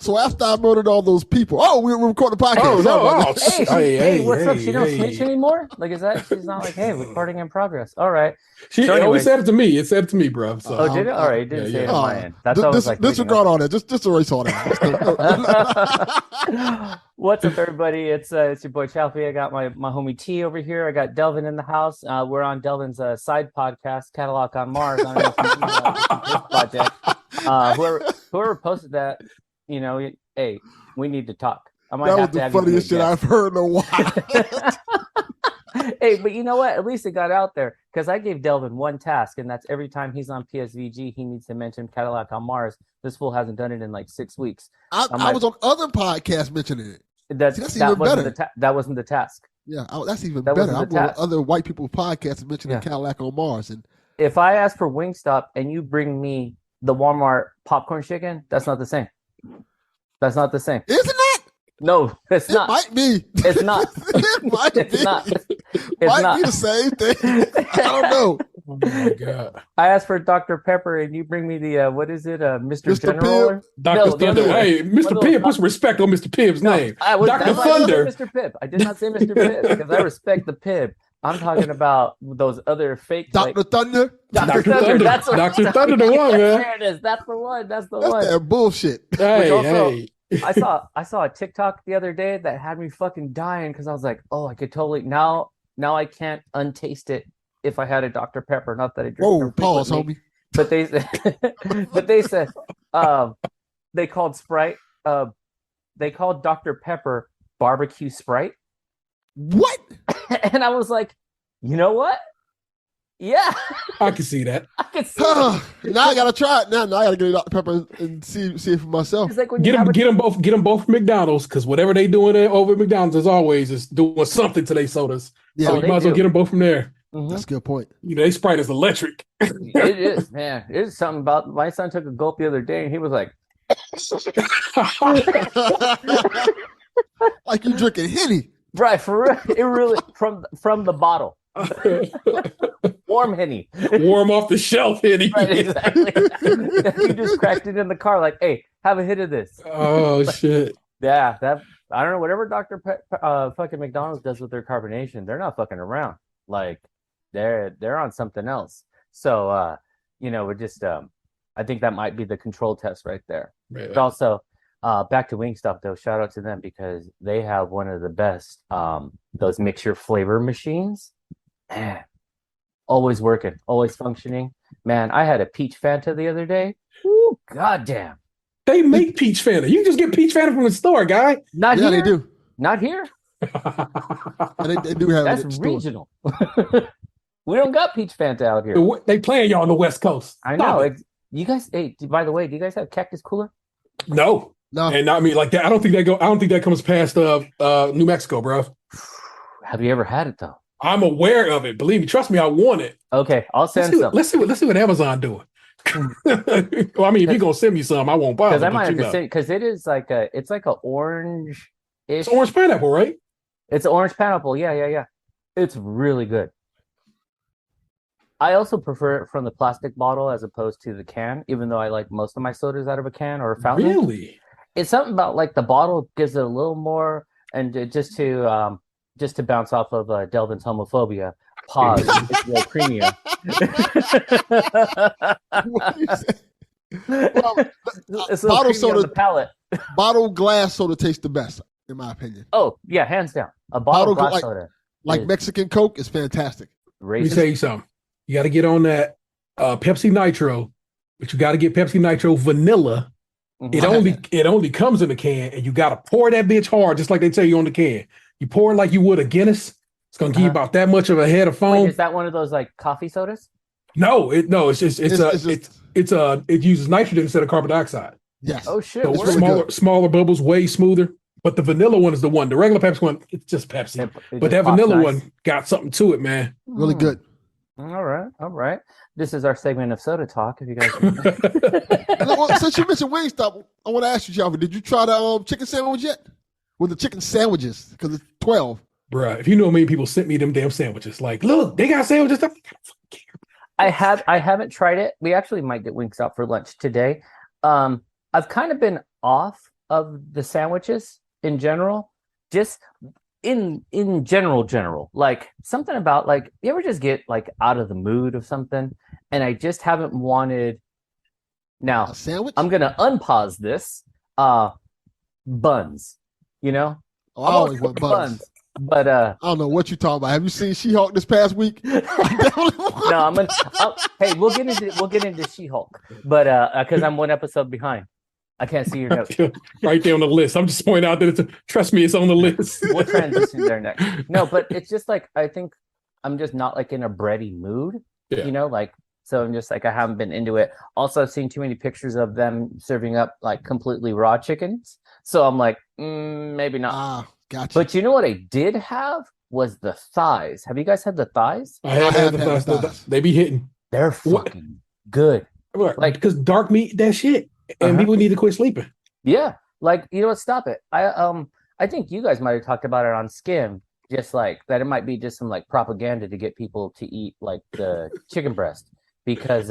So after I murdered all those people, we're recording the podcast. Oh no! Hey, what's up? She don't snitch anymore. Like, is that she's not like, hey, recording in progress. All right. She only said it to me. It said it to me, bro. So, did it? All right, it didn't say it on my end. That's always like disregard all that. Just erase all that. What's up, everybody? It's your boy Chaufie. I got my homie T over here. I got Delvin in the house. We're on Delvin's side podcast, Cadillac on Mars. I don't know if you know this project. Whoever posted that, hey, we need to talk. That was the funniest shit I've heard in a while. Hey, but you know what? At least it got out there because I gave Delvin one task, and that's every time he's on PSVG, he needs to mention Cadillac on Mars. This fool hasn't done it in like 6 weeks. I was on other podcasts mentioning it. That's even better. That wasn't the task. Yeah, that's even better. I'm on other white people podcasts mentioning Cadillac on Mars. And if I ask for Wingstop and you bring me the Walmart popcorn chicken, that's not the same. That's not the same. Isn't it? No, it's not. It might be. It's not. It might it's be. Not. It might be the same thing. I don't know. Oh my God. I asked for Dr. Pepper and you bring me the, what is it, Mr. General? Dr. Thunder. Hey, Mr. Pibb, put some respect on Mr. Pibb's name. Dr. Thunder. Mr. Pibb. I did not say Mr. Pibb because I respect the Pibb. I'm talking about those other fake Dr. Thunder. Dr. Thunder. That's Dr. Thunder, the one, man. There it is. That's the one. That's the one. That's that bullshit. Hey. I saw a TikTok the other day that had me fucking dying because I was like, oh, I could totally now I can't untaste it if I had a Dr. Pepper. Not that I drink. Whoa, pause, homie. But they said, they called Sprite. They called Dr. Pepper barbecue Sprite. What? And I was like, you know what? Yeah, I can see that. I can see now I gotta try it. Now I gotta get Dr. Pepper and see it for myself. Like get them both from McDonald's because whatever they doing over at McDonald's as always is doing something to their sodas. Yeah, so you might as well get them both from there. Mm-hmm. That's a good point. They Sprite is electric. It is, man. It's something about my son took a gulp the other day and he was like, like you drinking Henny. Right, for real. It really from the bottle. Warm Henny. Warm off the shelf Henny. Right, exactly. You just cracked it in the car like, hey, have a hit of this. Oh shit. Yeah, that I don't know, whatever fucking McDonald's does with their carbonation, they're not fucking around. Like they're on something else. So we're just I think that might be the control test right there. Right. But also back to Wingstop though, shout out to them because they have one of the best those mixture flavor machines. Man, always working, always functioning. Man, I had a peach Fanta the other day. Ooh, goddamn. They make peach Fanta. You can just get peach Fanta from the store, guy. Not here. They do. Not here. They do have it. That's regional. We don't got peach Fanta out here. They playing y'all on the West Coast. I know. You guys, hey, by the way, do you guys have Cactus Cooler? No. And I mean, like that. I don't think that comes past New Mexico, bro. Have you ever had it though? I'm aware of it. Believe me, trust me, I want it. Okay, I'll send some. Let's see what Amazon doing. Well, I mean, if you're gonna send me some, I won't buy it. Because I might have to send because it is like a orange. It's orange pineapple, right? It's orange pineapple. Yeah. It's really good. I also prefer it from the plastic bottle as opposed to the can, even though I like most of my sodas out of a can or a fountain. Really? It's something about like the bottle gives it a little more, and just to bounce off of Delvin's homophobia. Pause. It's more creamier. It's a bottle soda. On the palate. Bottled glass soda tastes the best, in my opinion. Oh yeah, hands down. A bottled glass soda, like Mexican Coke, is fantastic. Let me tell you something. You got to get on that Pepsi Nitro, but you got to get Pepsi Nitro vanilla. Mm-hmm. It only comes in a can, and you got to pour that bitch hard, just like they tell you on the can. You pour it like you would a Guinness. It's gonna give you about that much of a head of foam. Wait, is that one of those like coffee sodas? No, it uses nitrogen instead of carbon dioxide. Yes. Oh shit. So it's smaller bubbles, way smoother. But the vanilla one is the one. The regular Pepsi one, it's just Pepsi. But that vanilla one got something to it, man. Really good. All right. This is our segment of soda talk. If you guys, since you mentioned Wingstop, I want to ask you, Chaufie, did you try the chicken sandwich yet? With the chicken sandwiches, because it's 12. Bruh, if you know how many people sent me them damn sandwiches, like, look, they got sandwiches. I haven't tried it. We actually might get Wingstop for lunch today. I've kind of been off of the sandwiches in general. Just in general, like something about like you ever just get like out of the mood of something, and I just haven't wanted. Now A sandwich? I'm gonna unpause this. Buns, you know. Oh, I always want buns. But I don't know what you're talking about. Have you seen She-Hulk this past week? No, hey, we'll get into She-Hulk, but because I'm one episode behind, I can't see your notes. Right there on the list. I'm just pointing out that trust me, it's on the list. We'll transition there next. No, but it's just like I think I'm just not like in a bready mood, you know, like so I'm just like I haven't been into it. Also, I've seen too many pictures of them serving up like completely raw chickens, so I'm like, maybe not. Ah, gotcha. But you know what I did have was the thighs. Have you guys had the thighs? I have had the thighs. They be hitting. They're fucking good. Like because dark meat, that shit, and people need to quit sleeping. Yeah, like you know what? Stop it. I think you guys might have talked about it on Skim, just like that. It might be just some like propaganda to get people to eat like the chicken breast because,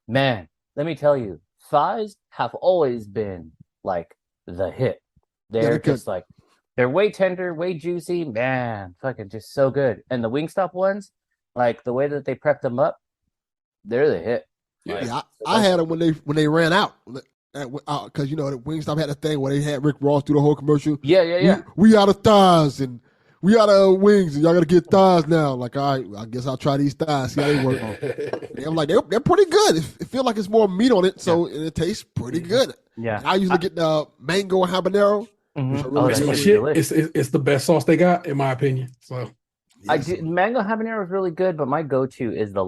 man, let me tell you, thighs have always been like the hit. They're just like they're way tender, way juicy, man, fucking just so good. And the Wingstop ones, like the way that they prep them up, they're the hit. Yeah, I had them when they ran out. Because you know the Wingstop had a thing where they had Rick Ross do the whole commercial. Yeah. We out of thighs and we out of wings and y'all gotta get thighs now. Like, all right, I guess I'll try these thighs, see how they work. And I'm like, they're pretty good. It feels like it's more meat on it, so it tastes pretty good. Yeah, and I usually get the mango and habanero. It's the best sauce they got, in my opinion. So mango habanero is really good, but my go-to is the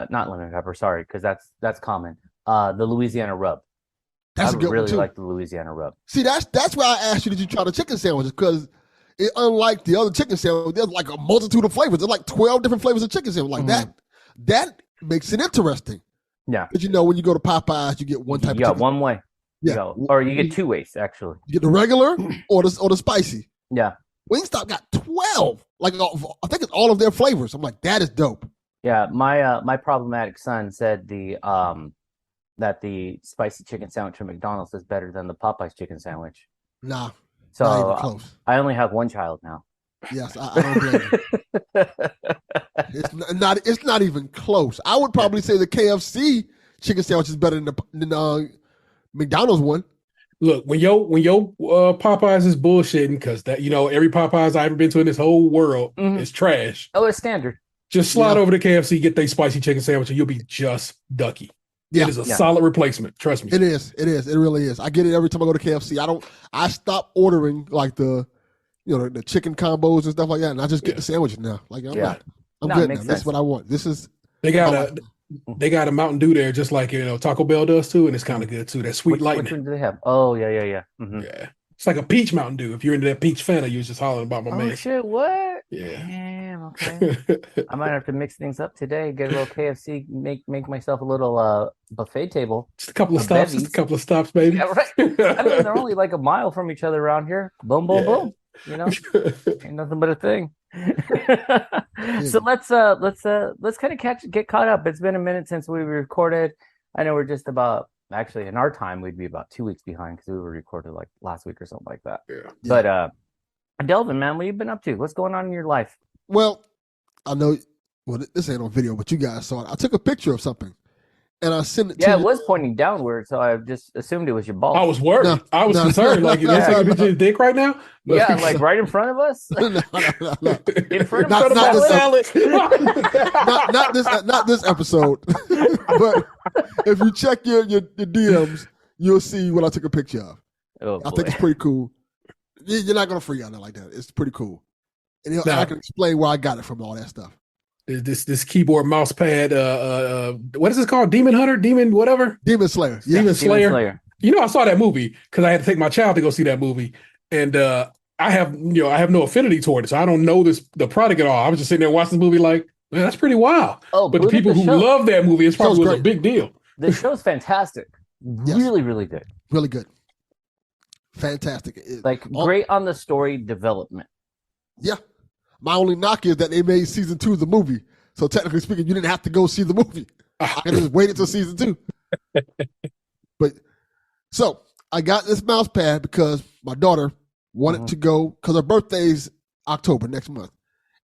not lemon pepper. Sorry, because that's common. The Louisiana rub. That's a good one too. Like the Louisiana rub. See, that's why I asked you, did you try the chicken sandwiches? Because unlike the other chicken sandwich, there's like a multitude of flavors. There's like 12 different flavors of chicken sandwich. Like that makes it interesting. Yeah. Because you know when you go to Popeyes, you get one type of chicken. One way. Yeah. Or you get two ways actually. You get the regular or the spicy. Yeah. Wingstop got 12. Like I think it's all of their flavors. I'm like, that is dope. Yeah, my problematic son said that the spicy chicken sandwich from McDonald's is better than the Popeyes chicken sandwich. Nah. So not even close. I only have one child now. Yes, I don't blame you. It's not even close. I would probably say the KFC chicken sandwich is better than the McDonald's one. Look, when your Popeyes is bullshitting, because that every Popeyes I've ever been to in this whole world is trash. Oh, it's standard. Just slide over to KFC, get their spicy chicken sandwich, and you'll be just ducky. Yeah. It is a solid replacement. Trust me. It is. It really is. I get it every time I go to KFC. I stop ordering like the chicken combos and stuff like that, and I just get the sandwiches now. Like I'm good now. That's what I want. They got a Mountain Dew there, just like Taco Bell does too, and it's kind of good too. That Sweet Lightning. Which one do they have? Oh yeah. Mm-hmm. Yeah, it's like a peach Mountain Dew. If you're into that peach Fanta, you're just hollering about my man. Oh shit! What? Yeah. Damn. Okay. I might have to mix things up today. Get a little KFC. Make myself a little buffet table. Just a couple of stops. Just a couple of stops, baby. Yeah, right. I mean, they're only like a mile from each other around here. Boom, boom, boom. Ain't nothing but a thing. So let's kind of get caught up. It's been a minute since we recorded. I know we're just about actually in our time we'd be about 2 weeks behind because we were recorded like last week or something like that. Yeah. But Delvin, man, what have you been up to? What's going on in your life? Well, I know. Well, this ain't on video, but you guys saw it. I took a picture of something, and I sent it. Yeah, it was pointing downward, so I just assumed it was your balls. I was worried. I was concerned. Like, you know, taking a picture of your dick right now? But, yeah, like right in front of us. No. In front of not this episode. But if you check your DMs, you'll see what I took a picture of. Oh, I think it's pretty cool. You're not gonna freak out like that. It's pretty cool, and I can explain where I got it from. All that stuff. This keyboard mouse pad. What is this called? Demon Hunter? Demon whatever? Demon Slayer. Yeah. Demon Slayer. You know, I saw that movie because I had to take my child to go see that movie, and I have no affinity toward it, so I don't know the product at all. I was just sitting there watching the movie like, man, that's pretty wild. Oh, but the people who love that movie, it's probably was a big deal. The show's fantastic. Yes. Really, really good. Really good. Fantastic. Great on the story development. Yeah. My only knock is that they made season 2 of the movie. So technically speaking, you didn't have to go see the movie. I can just wait until season 2. But so I got this mouse pad because my daughter wanted to go, because her birthday's October next month.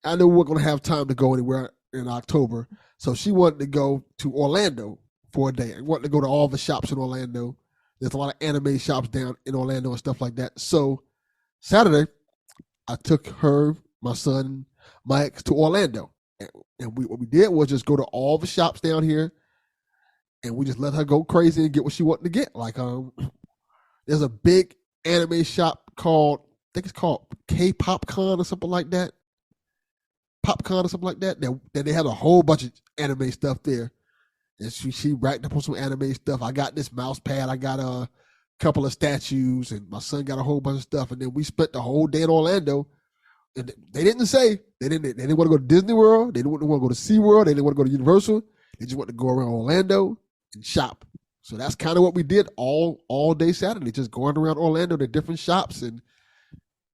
I knew we weren't going to have time to go anywhere in October. So she wanted to go to Orlando for a day. I wanted to go to all the shops in Orlando. There's a lot of anime shops down in Orlando and stuff like that. So Saturday, I took her, my son, my ex to Orlando. And what we did was just go to all the shops down here, and we just let her go crazy and get what she wanted to get. Like, there's a big anime shop called, I think it's called K-Popcon or something like that. Popcon or something like that. That they had a whole bunch of anime stuff there. And she racked up on some anime stuff. I got this mouse pad. I got a couple of statues, and my son got a whole bunch of stuff. And then we spent the whole day in Orlando. And they didn't say, they didn't want to go to Disney World. They didn't want to go to SeaWorld. They didn't want to go to Universal. They just wanted to go around Orlando and shop. So that's kind of what we did all day Saturday, just going around Orlando to different shops and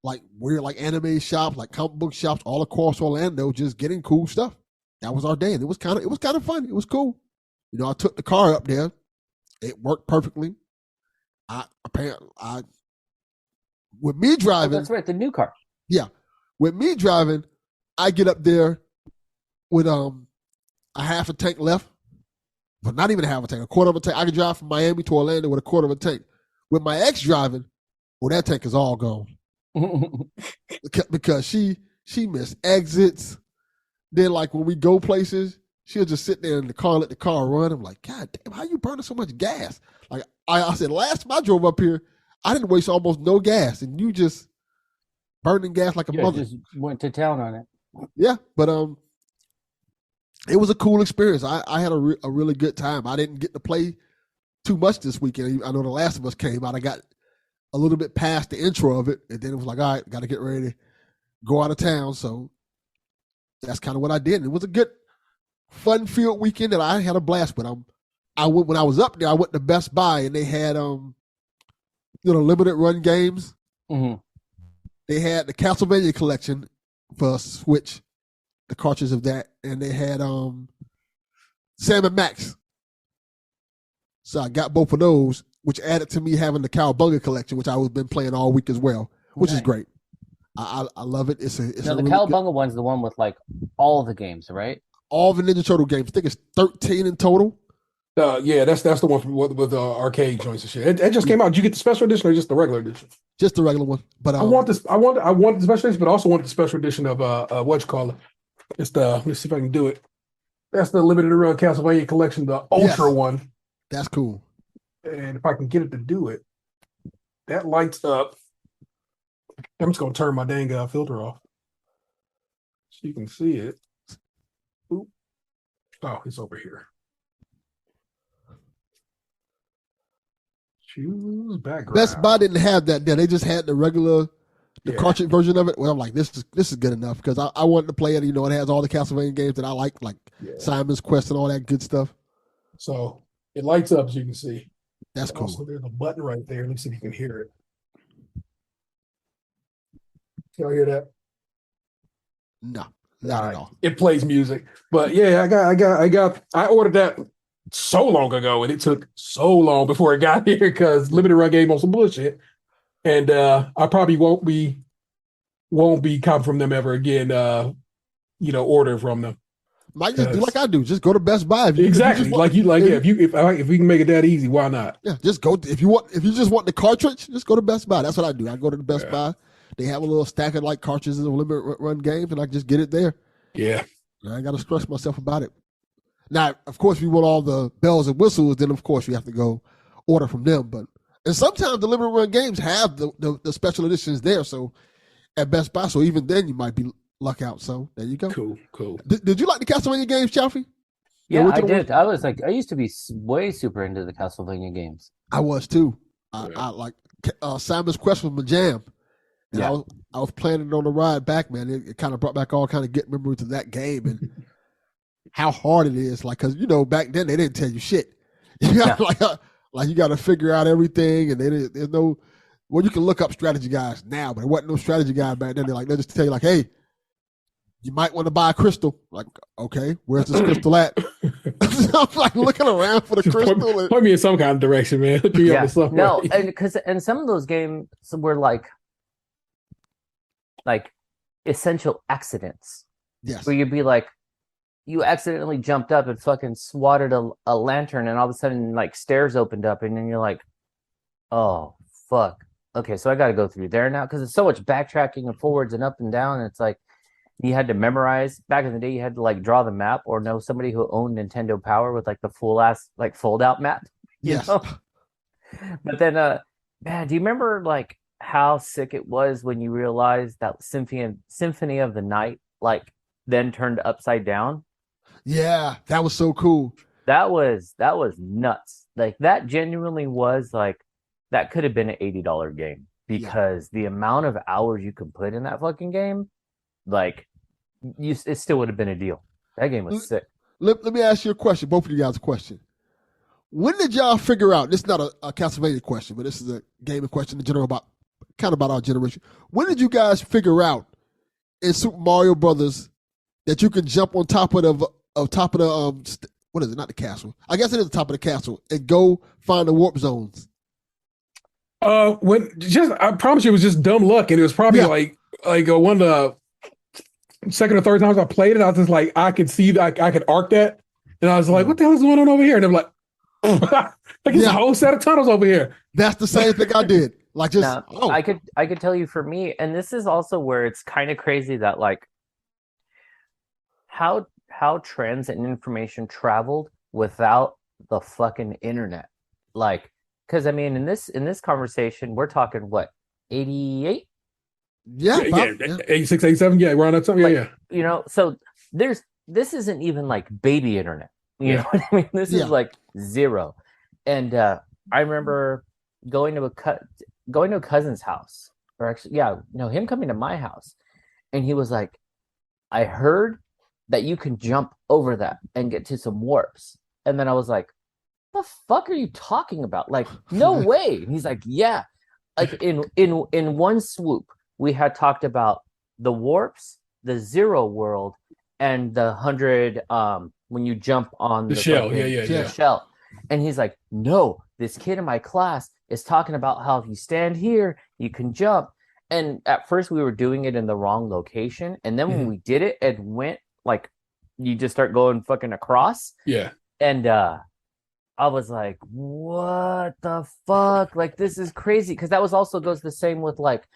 like weird like anime shops, like comic book shops all across Orlando, just getting cool stuff. That was our day, and it was kind of fun. It was cool. You know, I took the car up there. It worked perfectly. With me driving. Oh, that's right, the new car. Yeah. With me driving, I get up there with a half a tank left. But not even a half a tank, a quarter of a tank. I can drive from Miami to Orlando with a quarter of a tank. With my ex driving, well, that tank is all gone. Because she missed exits. Then, like, when we go places, she'll just sit there in the car, let the car run. I'm like, God damn, how you burning so much gas? Like, I said, last time I drove up here, I didn't waste almost no gas. And you just burning gas like a mother. Just went to town on it. Yeah, but it was a cool experience. I had a really good time. I didn't get to play too much this weekend. I know The Last of Us came out. I got a little bit past the intro of it, and then it was like, all right, got to get ready to go out of town. So that's kind of what I did. And it was a good, fun-filled weekend that I had a blast with. When I was up there, I went to Best Buy, and they had limited run games. Mm-hmm. They had the Castlevania collection for Switch, the cartridge of that, and they had Sam and Max. So I got both of those, which added to me having the Cowabunga collection, which I was been playing all week as well, which is great. I love it. It's the really Cowabunga one's the one with like all the games, right? All the Ninja Turtle games. I think it's 13 in total. Yeah, that's the one with arcade joints and shit. It just came out. Did you get the special edition or just the regular edition? Just the regular one. But I want this. I want the special edition, but I also want the special edition of what you call it. It's the. Let's see if I can do it. That's the limited run Castlevania collection, the Ultra one. That's cool. And if I can get it to do it, that lights up. I'm just gonna turn my dang filter off so you can see it. Oop. Oh, it's over here. Choose background. Best Buy didn't have that there. They just had the regular, cartridge version of it. Well, I'm like, this is good enough because I wanted to play it. You know, it has all the Castlevania games that I like Simon's Quest and all that good stuff. So it lights up, as you can see. That's cool. Also, there's a button right there. Let me see if you can hear it. Can y'all hear that? No, not at all. It plays music, but yeah, I ordered that so long ago, and it took so long before it got here because limited run game on some bullshit, and I probably won't be copping from them ever again. Ordering from them. Might just do like I do. Just go to Best Buy. If we can make it that easy, why not? Yeah, just go. If you just want the cartridge, just go to Best Buy. That's what I do. I go to the Best Buy. They have a little stack of like cartridges of limited run games, and I just get it there. Yeah, I ain't got to stress myself about it. Now, of course, if you want all the bells and whistles, then of course you have to go order from them. And sometimes the limited run games have the special editions there. So at Best Buy, so even then you might be luck out. So there you go. Cool. Did you like the Castlevania games, Chaufie? Yeah, I did. I used to be way super into the Castlevania games. I was too. I like Simon's Quest was my jam. And I was playing it on the ride back, man. It kind of brought back all kind of good memories of that game and how hard it is. Like, because back then they didn't tell you shit. Like you got to figure out everything, and there's no. Well, you can look up strategy guides now, but there wasn't no strategy guide back then. They just tell you like, hey, you might want to buy a crystal. Like, okay, where's this crystal at? I'm like looking around for the Just crystal. point me in some kind of direction, man. Put me up somewhere. No, and some of those games were like essential accidents. Yes. Where you'd be like, you accidentally jumped up and fucking swatted a lantern, and all of a sudden like stairs opened up, and then you're like, oh fuck. Okay, so I got to go through there now because it's so much backtracking and forwards and up and down. And it's like you had to memorize. Back in the day, you had to like draw the map or know somebody who owned Nintendo Power with like the full ass like fold out map. Yes. Know? But then, man, do you remember like how sick it was when you realized that Symphony of the Night like then turned upside down? Yeah, that was so cool. That was nuts. Like that genuinely was like. That could have been an $80 game because the amount of hours you could put in that fucking game, like, it still would have been a deal. That game was sick. Let me ask you a question, both of you guys a question. When did y'all figure out, this is not a Castlevania question, but this is a gaming question in general about our generation. When did you guys figure out in Super Mario Brothers that you can jump on top of the what is it, not the castle? I guess it is the top of the castle and go find the warp zones. I promise you, it was just dumb luck, and it was probably like one of the second or third times I played it. I was just like, I could see that I could arc that, and I was like, what the hell is going on over here? And I'm like, it's a whole set of tunnels over here. That's the same thing I did. Like just I could tell you for me, and this is also where it's kind of crazy that like how trends and information traveled without the fucking internet, like. Because I mean, in this conversation, we're talking what, 88? Yeah, 86, 87. Yeah, we're on that something. Yeah. You know, so this isn't even like baby internet. You know what I mean? This is like zero. And I remember going to a cousin's house, or actually, him coming to my house, and he was like, "I heard that you can jump over that and get to some warps," and then I was like. The fuck are you talking about? Like, no way. And he's like, yeah. Like in one swoop, we had talked about the warps, the zero world, and the 100 when you jump on the shell. The shell. And he's like, no, this kid in my class is talking about how if you stand here, you can jump. And at first we were doing it in the wrong location. And then when we did it, it went like you just start going fucking across. Yeah. And I was like, what the fuck? Like, this is crazy. Because that goes the same with like,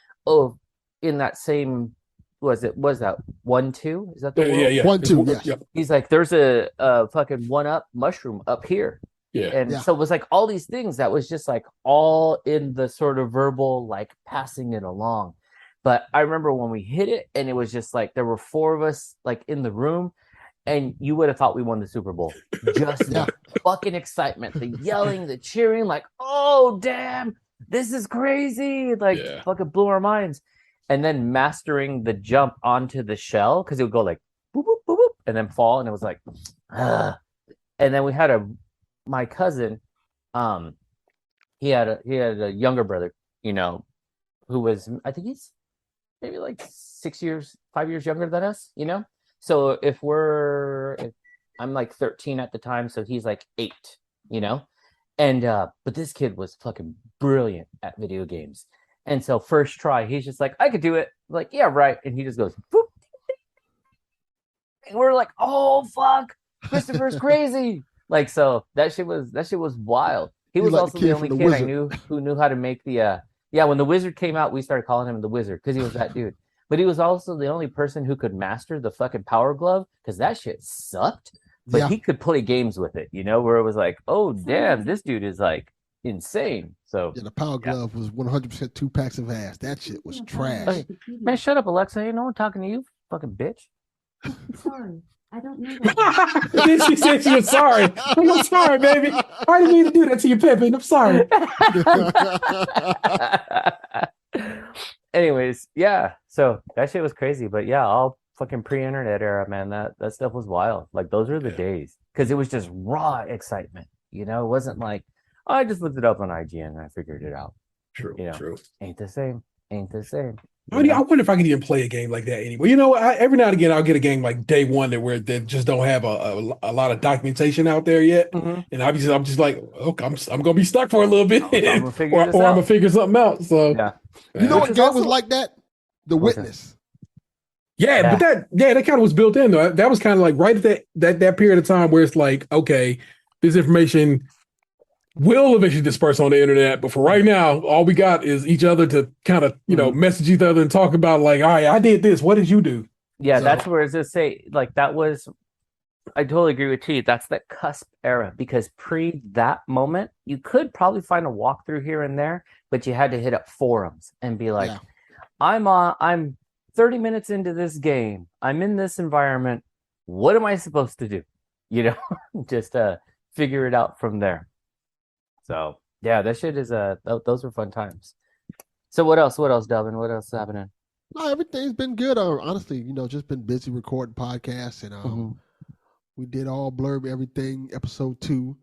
in that same, was that 1-2? Is that the world? Yeah. 1-2, yes. Yep. He's like, there's a fucking 1-up mushroom up here. Yeah. And so it was like all these things that was just like all in the sort of verbal, like passing it along. But I remember when we hit it and it was just like, there were 4 of us like in the room. And you would have thought we won the Super Bowl. Just the fucking excitement, the yelling, the cheering, like, oh, damn, this is crazy. Like, fucking blew our minds. And then mastering the jump onto the shell, because it would go like, boop, boop, boop, boop, and then fall. And it was like, ugh. And then we had my cousin, he had a younger brother, who was, I think he's maybe like 5 years younger than us, So if I'm like 13 at the time, so he's like 8, and but this kid was fucking brilliant at video games. And so first try, he's just like, I could do it. I'm like, yeah, right. And he just goes, boop. And we're like, oh fuck, Christopher's crazy. Like, so that shit was wild. He was also the only kid I knew who knew how to make the when the Wizard came out, we started calling him the Wizard because he was that dude. But he was also the only person who could master the fucking Power Glove because that shit sucked. But he could play games with it, where it was like, oh, damn, this dude is like insane. So the Power Glove was 100% 2 packs of ass. That shit was trash. Man, shut up, Alexa. Ain't no one talking to you, fucking bitch. Sorry. I don't know that. Then she said she was sorry. I'm sorry, baby. I didn't mean to do that to you, Pippin. I'm sorry. Anyways, so that shit was crazy. But all fucking pre-internet era, man, that stuff was wild. Like, those were the days. Because it was just raw excitement. It wasn't like, I just looked it up on IGN and I figured it out. True. Ain't the same. I wonder if I could even play a game like that anymore. You know, every now and again I'll get a game like day one that just don't have a lot of documentation out there yet, and obviously I'm just like, okay, I'm gonna be stuck for a little bit, I'm gonna figure this or I'm out. gonna figure something out. So Yeah. You know what Which is game also- was like that? The Witness. Yeah, but that kind of was built in though. That was kind of like right at that period of time where it's like, okay, this information will eventually disperse on the internet, but for right now, all we got is each other to kind of, message each other and talk about like, all right, I did this. What did you do? Yeah, so, that's where it's just say like that was. I totally agree with T. That's that cusp era because pre that moment, you could probably find a walkthrough here and there, but you had to hit up forums and be like, I'm 30 minutes into this game. I'm in this environment. What am I supposed to do? You know, just figure it out from there. So yeah, that shit is those were fun times. So what else, Delvin? What else is happening? No, everything's been good. Honestly, just been busy recording podcasts, and we did all blurb everything episode 2,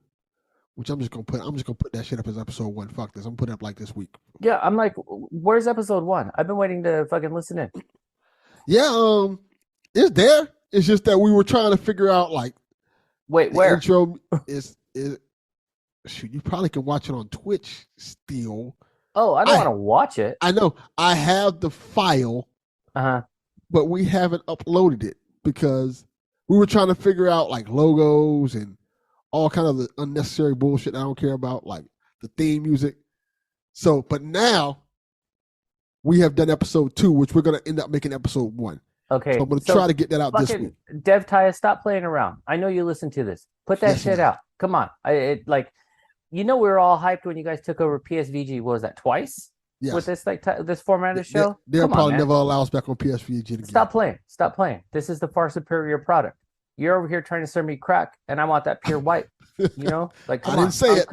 which I'm just gonna put that shit up as episode 1. Fuck this, I'm gonna put it up like this week. Yeah, I'm like, where's episode 1? I've been waiting to fucking listen in. Yeah, it's there. It's just that we were trying to figure out like, wait, where intro is. Shoot, you probably can watch it on Twitch still. Oh, I don't want to watch it. I know. I have the file, but we haven't uploaded it because we were trying to figure out like logos and all kind of the unnecessary bullshit I don't care about, like the theme music. So, but now we have done episode 2, which we're going to end up making episode 1. Okay. So I'm going to try to get that out this week. Dev Taya, stop playing around. I know you listen to this. Put that shit out. Come on. We were all hyped when you guys took over PSVG. What was that, twice? Yes. With this this format of show? They'll probably never allow us back on PSVG again. Stop playing. This is the far superior product. You're over here trying to serve me crack, and I want that pure white. Come on. I didn't say it.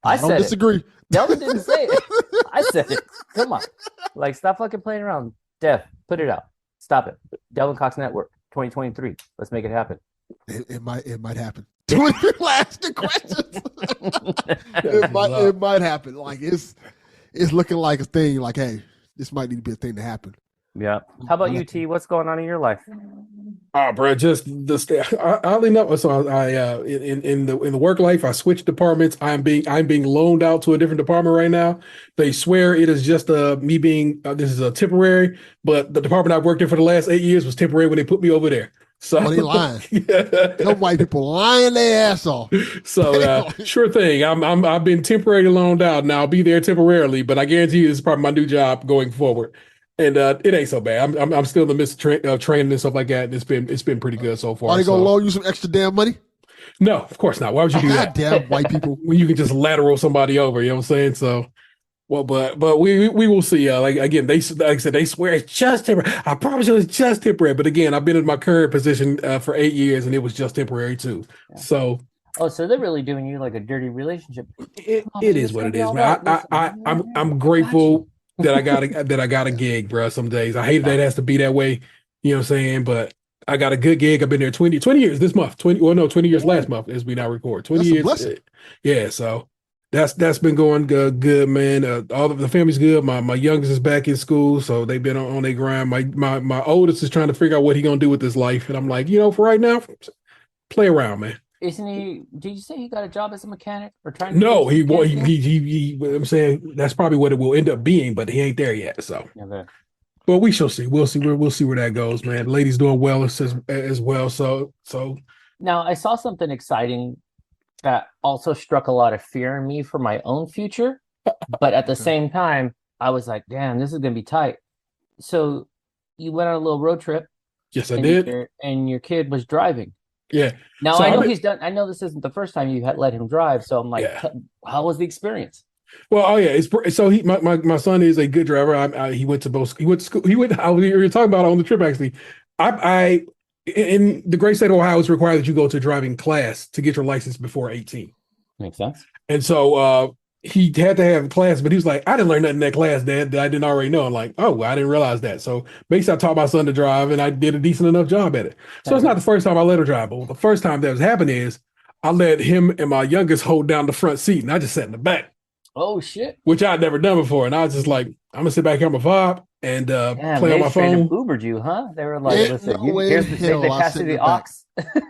I don't disagree. Delvin didn't say it. I said it. Come on. Stop fucking playing around. Dev, put it out. Stop it. Delvin Cox Network, 2023. Let's make it happen. It might happen. 20 people asking questions. it might happen. Like it's looking like a thing. Like, hey, this might need to be a thing to happen. Yeah. How about you, T? What's going on in your life? Bro, just oddly enough. So I in the work life, I switched departments. I'm being loaned out to a different department right now. They swear it is just me being this is a temporary, but the department I've worked in for the last 8 years was temporary when they put me over there. So they lying. Some white people lying their ass off. So sure thing. I've been temporarily loaned out. Now I'll be there temporarily, but I guarantee you this is probably my new job going forward. And it ain't so bad. I'm still in the midst of training and stuff like that. And it's been pretty good so far. Are they gonna loan you some extra damn money? No, of course not. Why would you do that? Damn white people. When you can just lateral somebody over, you know what I'm saying? So, well, but we will see. Like I said, they swear it's just temporary. I promise you, it's just temporary. But again, I've been in my current position for 8 years, and it was just temporary too. Yeah. So. Oh, so they're really doing you like a dirty relationship. It is what it is, man. I'm grateful that I got a gig, bro. Some days I hate that it has to be that way. You know what I'm saying? But I got a good gig. I've been there 20 years this month. 20 years last month as we now record. 20 years. Yeah, so that's been going good, man. All of the family's good. My youngest is back in school, so they've been on their grind. My oldest is trying to figure out what he's gonna do with his life, and I'm like, for right now, play around, man. Isn't he? Did you say he got a job as a mechanic or trying to? No, he. I'm saying that's probably what it will end up being, but he ain't there yet. So, but we shall see. We'll see where that goes, man. The lady's doing well as well. So now I saw something exciting that also struck a lot of fear in me for my own future, but at the same time, I was like, damn, this is gonna be tight. So you went on a little road trip. Yes, I did. And your kid was driving. Yeah. Now so I know he's done. I know this isn't the first time you had let him drive. So I'm like, how was the experience? Well, so my son is a good driver. He went to both. He went to school. We were talking about it on the trip actually. I in the great state of Ohio, it's required that you go to a driving class to get your license before 18. Makes sense. And so he had to have a class, but he was like, I didn't learn nothing in that class, Dad, that I didn't already know. I'm like, oh, well, I didn't realize that. So basically, I taught my son to drive, and I did a decent enough job at it. So it's not the first time I let him drive, but the first time that was happening is I let him and my youngest hold down the front seat, and I just sat in the back. Oh shit! which I'd never done before. And I was just like, I'm gonna sit back here on my vibe and Damn, play on they my straight up phone. Ubered you, huh? They were like, Ain't "Listen, no way here's in the hell they I passed sit you in the the back.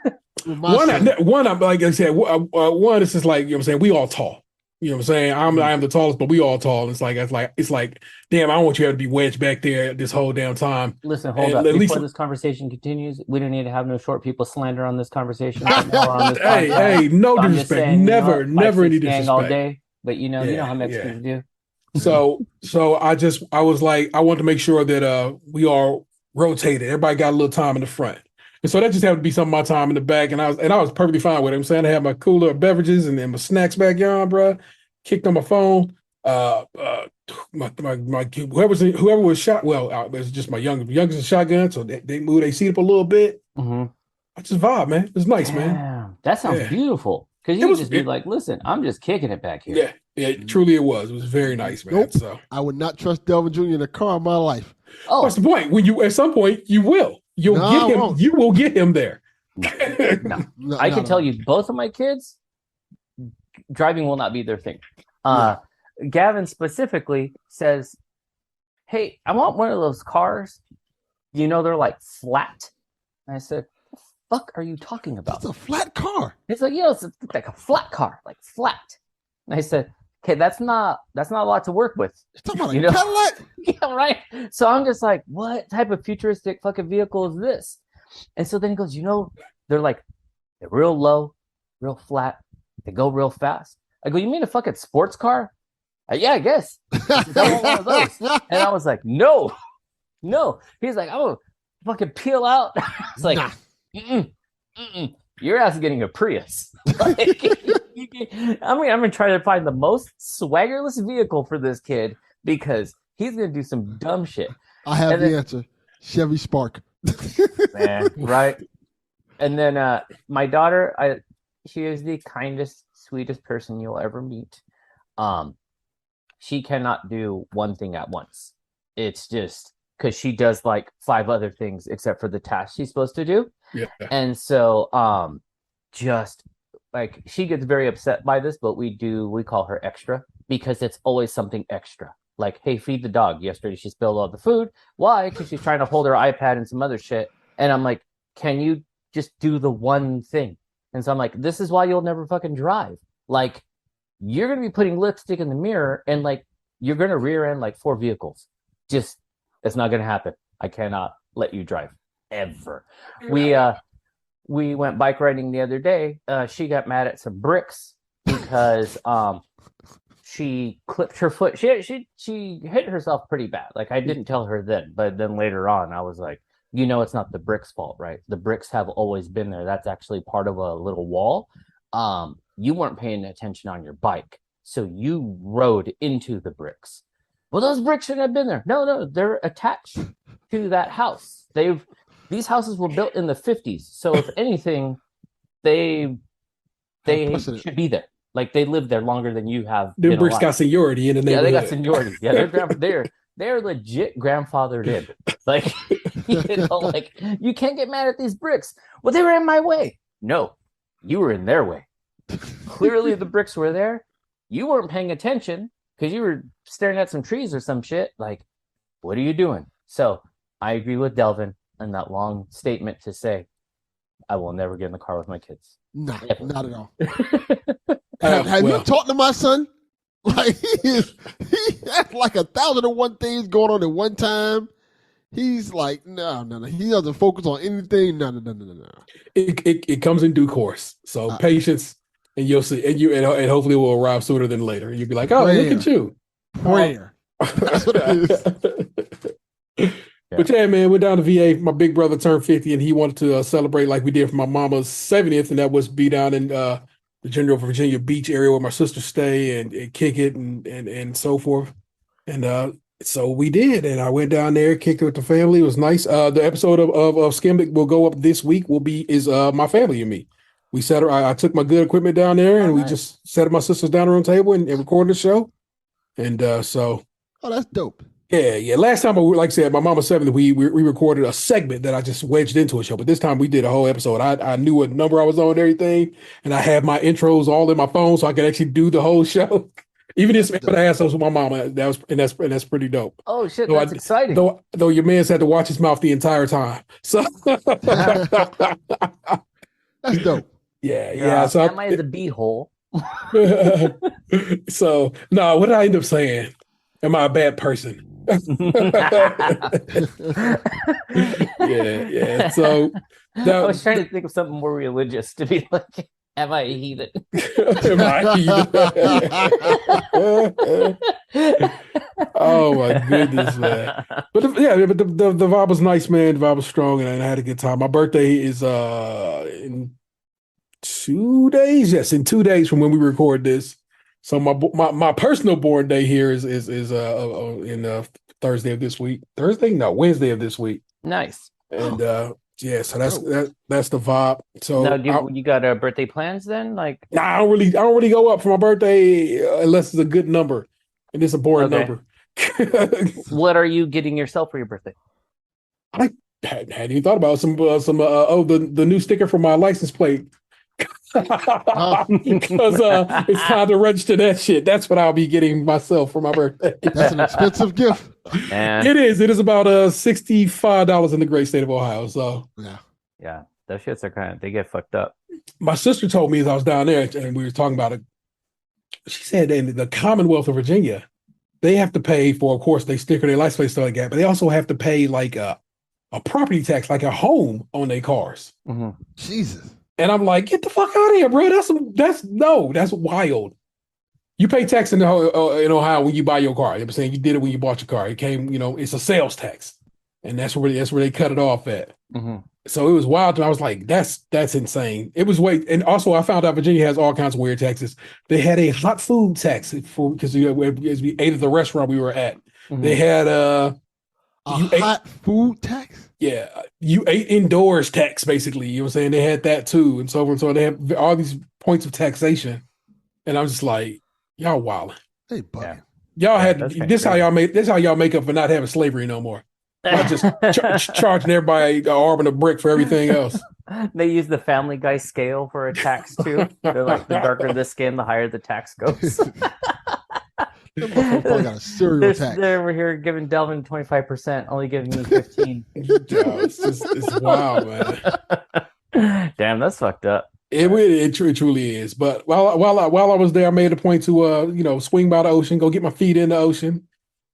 aux." With my son. I'm like I said, one is just like, you know what I'm saying, we all tall. You know what I'm saying? I am the tallest, but we all tall. It's like, damn, I don't want you to be wedged back there this whole damn time. Listen, hold And up. at least, Before this conversation continues, we don't need to have no short people slander on this conversation right now or on this hey, podcast. no So I'm just disrespect, saying, you know what? never any 5'6" gang all disrespect. day. But you know how Yeah, Mexicans do. So I was like, I wanted to make sure that we all rotated. Everybody got a little time in the front. And so that just happened to be some of my time in the back. And I was perfectly fine with it. I'm saying I had my cooler of beverages and then my snacks back on, bro. Kicked on my phone. Whoever was shot. Well, it was just my youngest shotgun. So they moved their seat up a little bit. Mm-hmm. I just vibe, man. It was nice, man. Damn, that sounds Yeah. beautiful. Because you could just be like, listen, I'm just kicking it back here. Yeah, truly it was. It was very nice, man. Nope. So I would not trust Delvin Jr. in a car in my life. Oh, what's the point? When you at some point you will. You'll No, get I him. won't. You will get him there. no. No, I no, can no. tell you, both of my kids, driving will not be their thing. Gavin specifically says, "Hey, I want one of those cars. You know, they're like flat." And I said, "What the fuck are you talking about?" It's a flat car. He's like, "Yeah, it's like a flat car, like flat." And I said, "Okay, that's not a lot to work with." You're talking about You a know? Cadillac? Yeah, right. So I'm just like, what type of futuristic fucking vehicle is this? And so then he goes, they're real low, real flat. They go real fast. I go, you mean a fucking sports car? Yeah, I guess. I want one of those. And I was like, no. He's like, I'm gonna fucking peel out. It's like, Nah. Your ass is getting a Prius. Like, I'm gonna try to find the most swaggerless vehicle for this kid because he's gonna do some dumb shit. I have the answer. Chevy Spark. Man, right? And then my daughter, she is the kindest, sweetest person you'll ever meet. She cannot do one thing at once. It's just because she does like 5 other things except for the task she's supposed to do. Yeah. And so just like she gets very upset by this, but we call her extra because it's always something extra. Like, hey, feed the dog. Yesterday she spilled all the food. Why? Because she's trying to hold her iPad and some other shit. And I'm like, can you just do the one thing? And so I'm like, this is why you'll never fucking drive. Like, you're going to be putting lipstick in the mirror and like, you're going to rear end like 4 vehicles. Just, it's not going to happen. I cannot let you drive ever. We went bike riding the other day. She got mad at some bricks because, she clipped her foot. She hit herself pretty bad. Like I didn't tell her then, but then later on, I was like, it's not the bricks' fault, right? The bricks have always been there. That's actually part of a little wall. You weren't paying attention on your bike, so you rode into the bricks. Well, those bricks shouldn't have been there. No, they're attached to that house. These houses were built in the 50s, so if anything, they should be there. Like they lived there longer than you have. The bricks got seniority in the neighborhood. Yeah, they got seniority. Yeah, they're legit grandfathered in. Like, like you can't get mad at these bricks. Well, they were in my way. No, you were in their way. Clearly, the bricks were there. You weren't paying attention because you were staring at some trees or some shit. Like, what are you doing? So I agree with Delvin in that long statement to say, I will never get in the car with my kids. No, Never. not at all. Have you talked to my son? Like he has like 1,001 things going on at one time. He's like, no. He doesn't focus on anything. No. It comes in due course. So patience, and you'll see, and hopefully it will arrive sooner than later. You'll be like, oh, look at you. Prayer. That's what it is. But yeah, man, we're down to VA. My big brother turned 50, and he wanted to celebrate like we did for my mama's 70th, and that was be down in the General Virginia Beach area where my sisters stay and kick it and so forth. And so we did, and I went down there, kicked it with the family. It was nice. The episode of Skim that will go up this week is my family and me. We set her. I took my good equipment down there, and we just set my sisters down around the table and recorded the show. And so, oh, that's dope. Yeah. Last time, like I said, my mama's 70th, we recorded a segment that I just wedged into a show. But this time we did a whole episode. I knew what number I was on and everything. And I had my intros all in my phone so I could actually do the whole show. Even this man with the assholes with my mama. That's pretty dope. Oh shit, Though that's exciting. Though your man's had to watch his mouth the entire time. So That's dope. yeah. So am I the beehole? so no, what did I end up saying? Am I a bad person? yeah. So I was trying to think of something more religious to be like, am I a heathen? Am I a heathen? Oh my goodness, man! But the vibe was nice, man. The vibe was strong, and I had a good time. My birthday is in 2 days. Yes, in 2 days from when we record this. So my personal born day here is in Thursday of this week. Wednesday of this week. Nice. And so that's the vibe. So now, you got birthday plans then? Like, nah, I don't really go up for my birthday unless it's a good number, and it's a boring number. What are you getting yourself for your birthday? I hadn't even thought about the new sticker for my license plate. Because it's time to register that shit. That's what I'll be getting myself for my birthday. That's an expensive gift. It is about $65 in the great state of Ohio. So yeah, those shits are they get fucked up. My sister told me as I was down there and we were talking about it. She said in the Commonwealth of Virginia, they have to pay for, of course, they sticker their license plate stuff like that, but they also have to pay like a property tax, like a home on their cars. Mm-hmm. Jesus. And I'm like, get the fuck out of here, bro. That's wild. You pay tax in Ohio when you buy your car. You know what I'm saying? You did it when you bought your car. It came, it's a sales tax. And that's where they cut it off at. Mm-hmm. So it was wild. And I was like, that's insane. It was and also I found out Virginia has all kinds of weird taxes. They had a hot food tax because as we ate at the restaurant we were at. Mm-hmm. They had a hot food tax? Yeah, you ate indoors tax, basically. You know what I'm saying? They had that too, and so on. So they have all these points of taxation, and I'm just like, y'all wilding. Hey, buddy, y'all had this. How y'all make up for not having slavery no more? Not just charging everybody an arm and a brick for everything else. They use the Family Guy scale for a tax too. They're like, the darker the skin, the higher the tax goes. Got a cereal tax. They're over here giving Delvin 25%, only giving me 15. It's wild, man. Damn, that's fucked up. It truly is. But while I was there, I made a point to swing by the ocean, go get my feet in the ocean.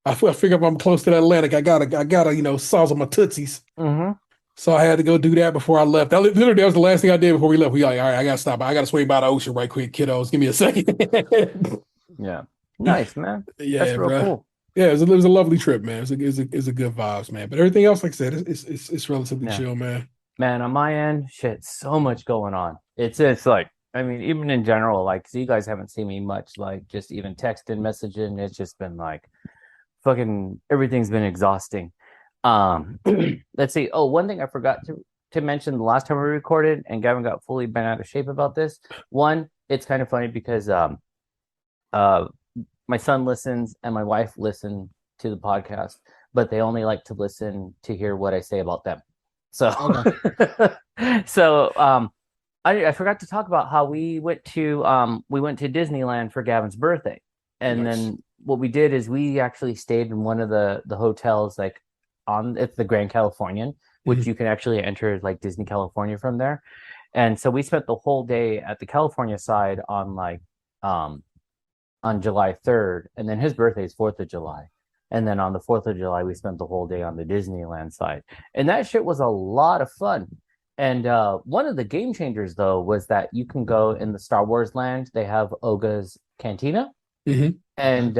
I figure if I'm close to the Atlantic, I gotta sozzle my tootsies. Mm-hmm. So I had to go do that before I left. That was the last thing I did before we left. We like, all right, I gotta stop. I gotta swing by the ocean right quick, kiddos. Give me a second. Yeah. Nice, man. Yeah, that's real cool. Yeah, it was a lovely trip, man. It was a good vibes, man. But everything else, like I said, it's relatively chill, man. Man, on my end, shit, so much going on. It's like, I mean, even in general, like, so you guys haven't seen me much, like, just even texting, messaging. It's just been like, fucking, everything's been exhausting. Let's see. Oh, one thing I forgot to mention the last time we recorded, and Gavin got fully bent out of shape about this. One, it's kind of funny because my son listens and my wife listen to the podcast, but they only like to listen to hear what I say about them. So, I forgot to talk about how we went to Disneyland for Gavin's birthday, and then what we did is we actually stayed in one of the hotels, like it's the Grand Californian, which you can actually enter like Disney California from there, and so we spent the whole day at the California side on July 3rd, and then his birthday is 4th of July. And then on the 4th of July, we spent the whole day on the Disneyland side. And that shit was a lot of fun. And one of the game changers, though, was that you can go in the Star Wars land. They have Oga's Cantina. Mm-hmm. And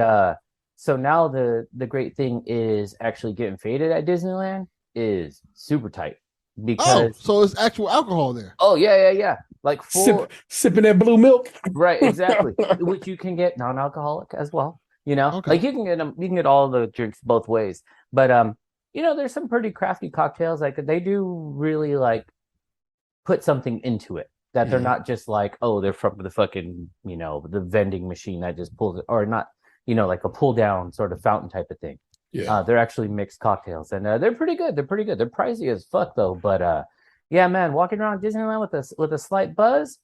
so now the great thing is actually getting faded at Disneyland is super tight. Because so it's actual alcohol there. Oh, yeah. Like full sipping that blue milk. Right, exactly. Which you can get non-alcoholic as well. Like you can get all the drinks both ways. But there's some pretty crafty cocktails. Like they do really like put something into it that they're not just like, oh, they're from the fucking, the vending machine that just pulls it, or not, like a pull down sort of fountain type of thing. Yeah. They're actually mixed cocktails, and they're pretty good. They're pricey as fuck though, but yeah, man, walking around Disneyland with a slight buzz,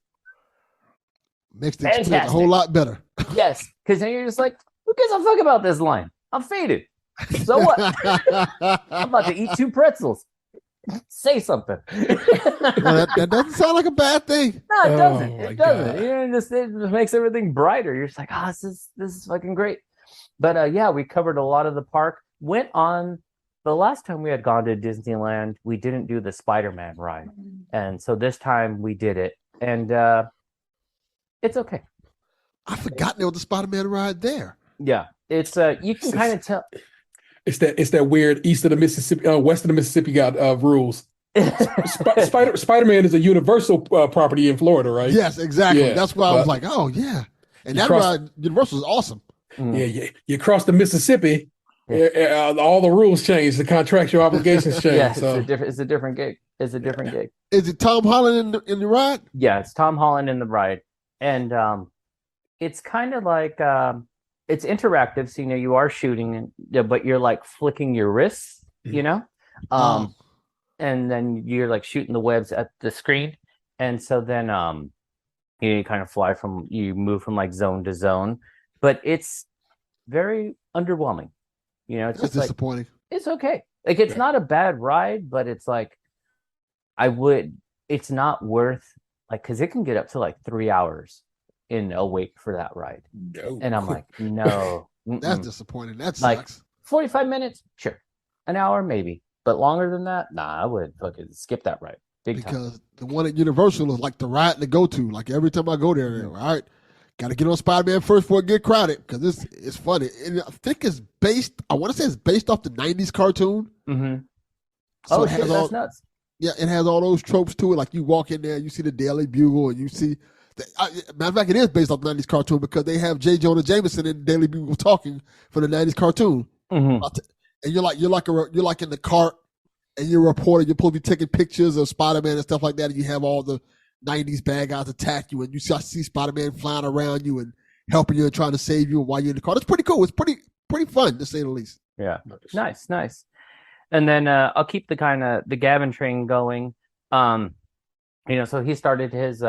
Makes the experience a Fantastic. whole lot better. Yes, because then you're just like, who gives a fuck about this line? I'm faded. So what? I'm about to eat 2 pretzels. Say something. Well, that doesn't sound like a bad thing. No, it doesn't. Oh, my It doesn't. God. You know, it just makes everything brighter. You're just like, oh, this is fucking great. But yeah, we covered a lot of the park. Went on the last time we had gone to Disneyland, we didn't do the Spider-Man ride. And so this time we did it. And it's okay. I forgot there was the Spider-Man ride there. Yeah. It's you can kind of tell. It's that weird east of the Mississippi, west of the Mississippi got rules. Spider-Man is a universal property in Florida, right? Yes, exactly. Yeah, That's why I was like, oh yeah. And that ride, Universal is awesome. Yeah. You cross the Mississippi, all the rules change, the contractual obligations change. Yeah, so. it's a different gig. It's a different gig. Is it Tom Holland in the ride? Yeah, it's Tom Holland in the ride. And it's kind of like it's interactive, so you are shooting, but you're like flicking your wrists, and then you're like shooting the webs at the screen, and so then you kind of move from like zone to zone, but it's very underwhelming. It's That's just disappointing. It's okay. Like it's not a bad ride, but it's like it's not worth because it can get up to like 3 hours in a wait for that ride. No. And I'm like, no. That's disappointing. That sucks. Like 45 minutes, sure. An hour, maybe. But longer than that, nah, I would fucking skip that ride. Big time. Because the one at Universal is like the ride to go to. Like every time I go there, all right, got to get on Spider-Man first before it get crowded because it's funny. And I think I want to say it's based off the 90s cartoon. Mm-hmm. So shit, that's nuts. Yeah, it has all those tropes to it. Like you walk in there, you see the Daily Bugle, and you see. Matter of fact, it is based off the 90s cartoon because they have J. Jonah Jameson in the Daily Bugle talking for the 90s cartoon. Mm-hmm. And you're like in the cart, and you're a reporter. You're supposed to be taking pictures of Spider-Man and stuff like that. And you have all the 90s bad guys attack you, and you see Spider-Man flying around you and helping you and trying to save you while you're in the car. It's pretty cool. It's pretty fun to say the least. Yeah, nice. And then I'll keep the Gavin train going. So he started his.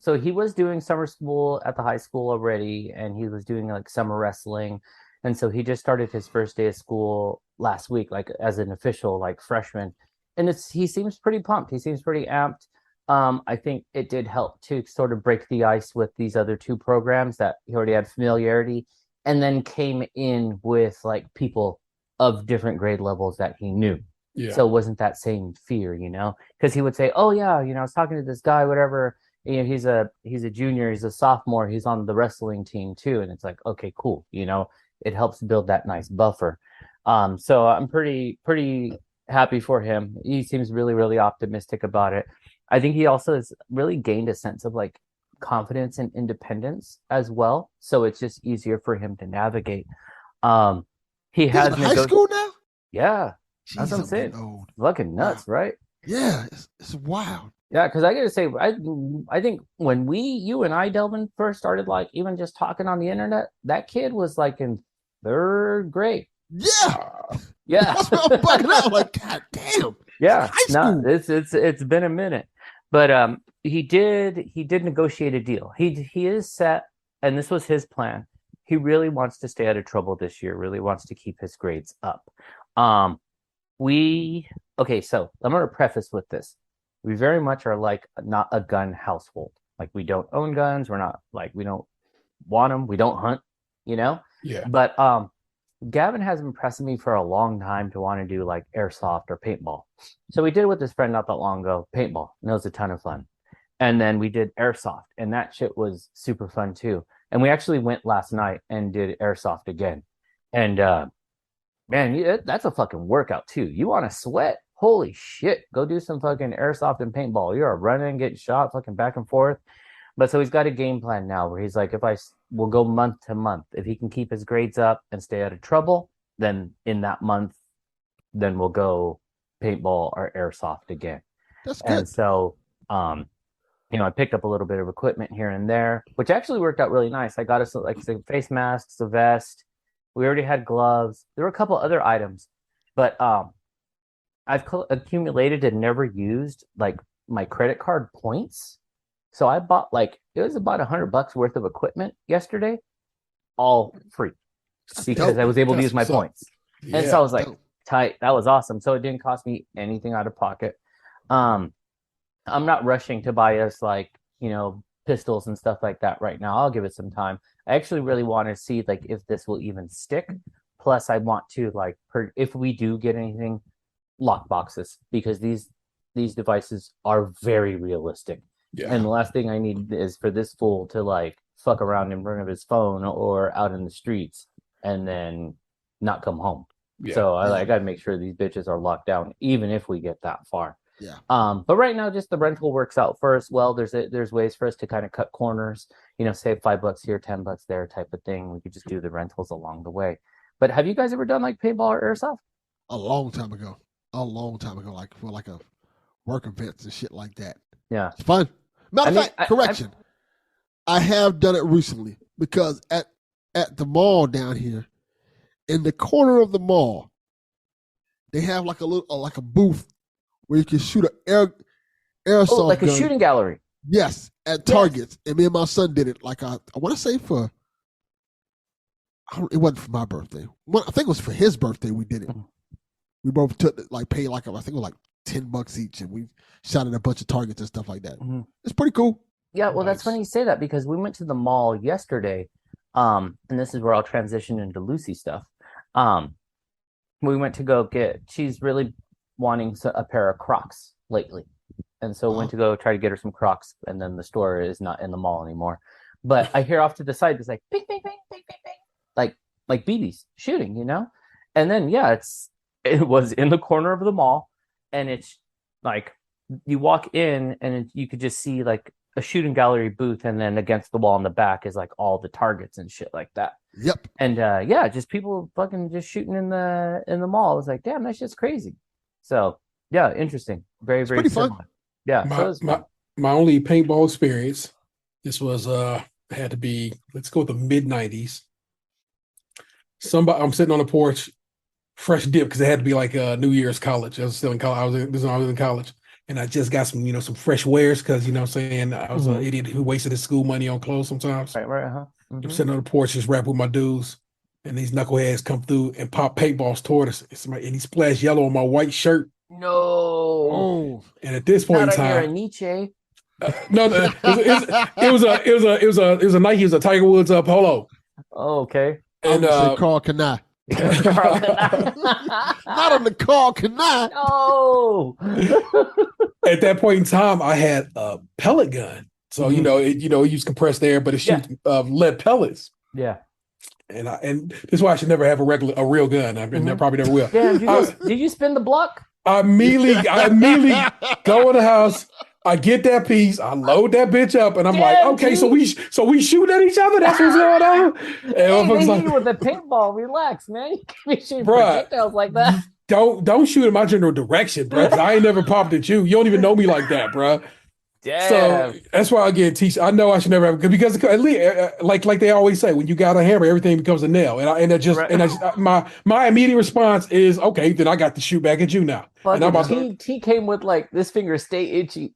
So he was doing summer school at the high school already, and he was doing like summer wrestling. And so he just started his first day of school last week, like as an official like freshman. And he seems pretty pumped. He seems pretty amped. I think it did help to sort of break the ice with these other 2 programs that he already had familiarity, and then came in with like people of different grade levels that he knew. Yeah. So it wasn't that same fear, because he would say, oh yeah, I was talking to this guy, whatever. He's a junior, he's a sophomore, he's on the wrestling team too, and it's like, okay, cool, it helps build that nice buffer. So I'm pretty happy for him. He seems really, really optimistic about it. I think he also has really gained a sense of like confidence and independence as well, so it's just easier for him to navigate. He has high school now. Yeah, Jeez, that's what I'm saying. Old. Fucking nuts, wow. Right? Yeah, it's wild. Yeah, because I gotta say, I think when you and I, Delvin, first started like even just talking on the internet, that kid was like in 3rd grade. Yeah. That's what I'm bugging out. Like, god damn. Yeah, no, it's been a minute, but he did negotiate a deal. He is set, and this was his plan. He really wants to stay out of trouble this year. Really wants to keep his grades up. So I'm going to preface with this. We very much are like not a gun household. Like we don't own guns. We're not like, we don't want them. We don't hunt, Yeah. But Gavin has been pressing me for a long time to want to do like airsoft or paintball. So we did it with his friend not that long ago, paintball. And it was a ton of fun. And then we did airsoft, and that shit was super fun too. And we actually went last night and did airsoft again. And man, that's a fucking workout too. You want to sweat? Holy shit, go do some fucking airsoft and paintball. You're running, getting shot, fucking back and forth. But so he's got a game plan now where he's like, we'll go month to month. If he can keep his grades up and stay out of trouble, then in that month, then we'll go paintball or airsoft again. That's good. And so, I picked up a little bit of equipment here and there, which actually worked out really nice. I got us like some face masks, a vest. We already had gloves. There were a couple other items, but I've accumulated and never used like my credit card points So I bought it was about $100 worth of equipment yesterday, all free because I was able to use my points. And so I was like, tight. That was awesome. So it didn't cost me anything out of pocket. I'm not rushing to buy us pistols and stuff like that right now. I'll give it some time. I actually really want to see if this will even stick. Plus, I want to if we do get anything, lock boxes, because these devices are very realistic. Yeah. And the last thing I need is for this fool to fuck around and bring up his phone or out in the streets and then not come home. Yeah. So I got to make sure these bitches are locked down, even if we get that far. Yeah. But right now, just the rental works out for us well. There's ways for us to kind of cut corners, save $5 here, $10 there type of thing. We could just do the rentals along the way. But have you guys ever done paintball or airsoft? A long time ago, for a work events and shit like that. Yeah. It's fun. Matter of fact, correction. I have done it recently because at the mall down here, in the corner of the mall, they have a little a booth where you can shoot an airsoft gun. A shooting gallery. Yes, at Targets. And me and my son did it. I want to say it wasn't for my birthday. I think it was for his birthday we did it. Mm-hmm. We both took paid I think it was $10 each, and we shot at a bunch of targets and stuff like that. Mm-hmm. It's pretty cool. Yeah, well, that's funny you say that because we went to the mall yesterday, and this is where I'll transition into Lucy stuff. We went to go she's really wanting a pair of Crocs lately, and so went to go try to get her some Crocs, and then the store is not in the mall anymore. But I hear off to the side, it's like bing, bing, bing, bing, bing, bing, like BBs shooting, and then it was in the corner of the mall. And it's you walk in and you could just see a shooting gallery booth, and then against the wall in the back is all the targets and shit like that. Yep. And just people fucking just shooting in the mall. I was like, damn, that shit's crazy. So yeah, interesting. Very, very pretty similar. fun. Yeah. My only paintball experience. This was had to be, let's go with the mid-90s. I'm sitting on the porch. Fresh dip because it had to be New Year's college. I was still in college. I was in college, and I just got some some fresh wares because what I'm saying, I was an idiot who wasted his school money on clothes sometimes. Right. Mm-hmm. I'm sitting on the porch just rapping with my dudes, and these knuckleheads come through and pop paintballs toward us. And he splashed yellow on my white shirt. No. Oh. And at this point in time, Nietzsche. No, it was a Nike. It was a Tiger Woods polo. Oh, okay. And Carl Kanai. Not on the Carl Kanai. No. At that point in time, I had a pellet gun, so it used compressed air, but it shoots lead pellets. Yeah. And this is why I should never have a real gun. I probably never will. Yeah. Did you spin the block? I immediately go in the house. I get that piece, I load that bitch up, and I'm okay, so we shoot at each other. That's what's going on. And they with a paintball. Relax, man. You can't be shooting projectiles like that. Don't shoot in my general direction, bro. I ain't never popped at you. You don't even know me like that, bro. Damn. So that's why I get teach. I know I should never have because at least like they always say, when you got a hammer, everything becomes a nail. My immediate response is, okay, then I got to shoot back at you now. And I'm T came with this finger stay itchy.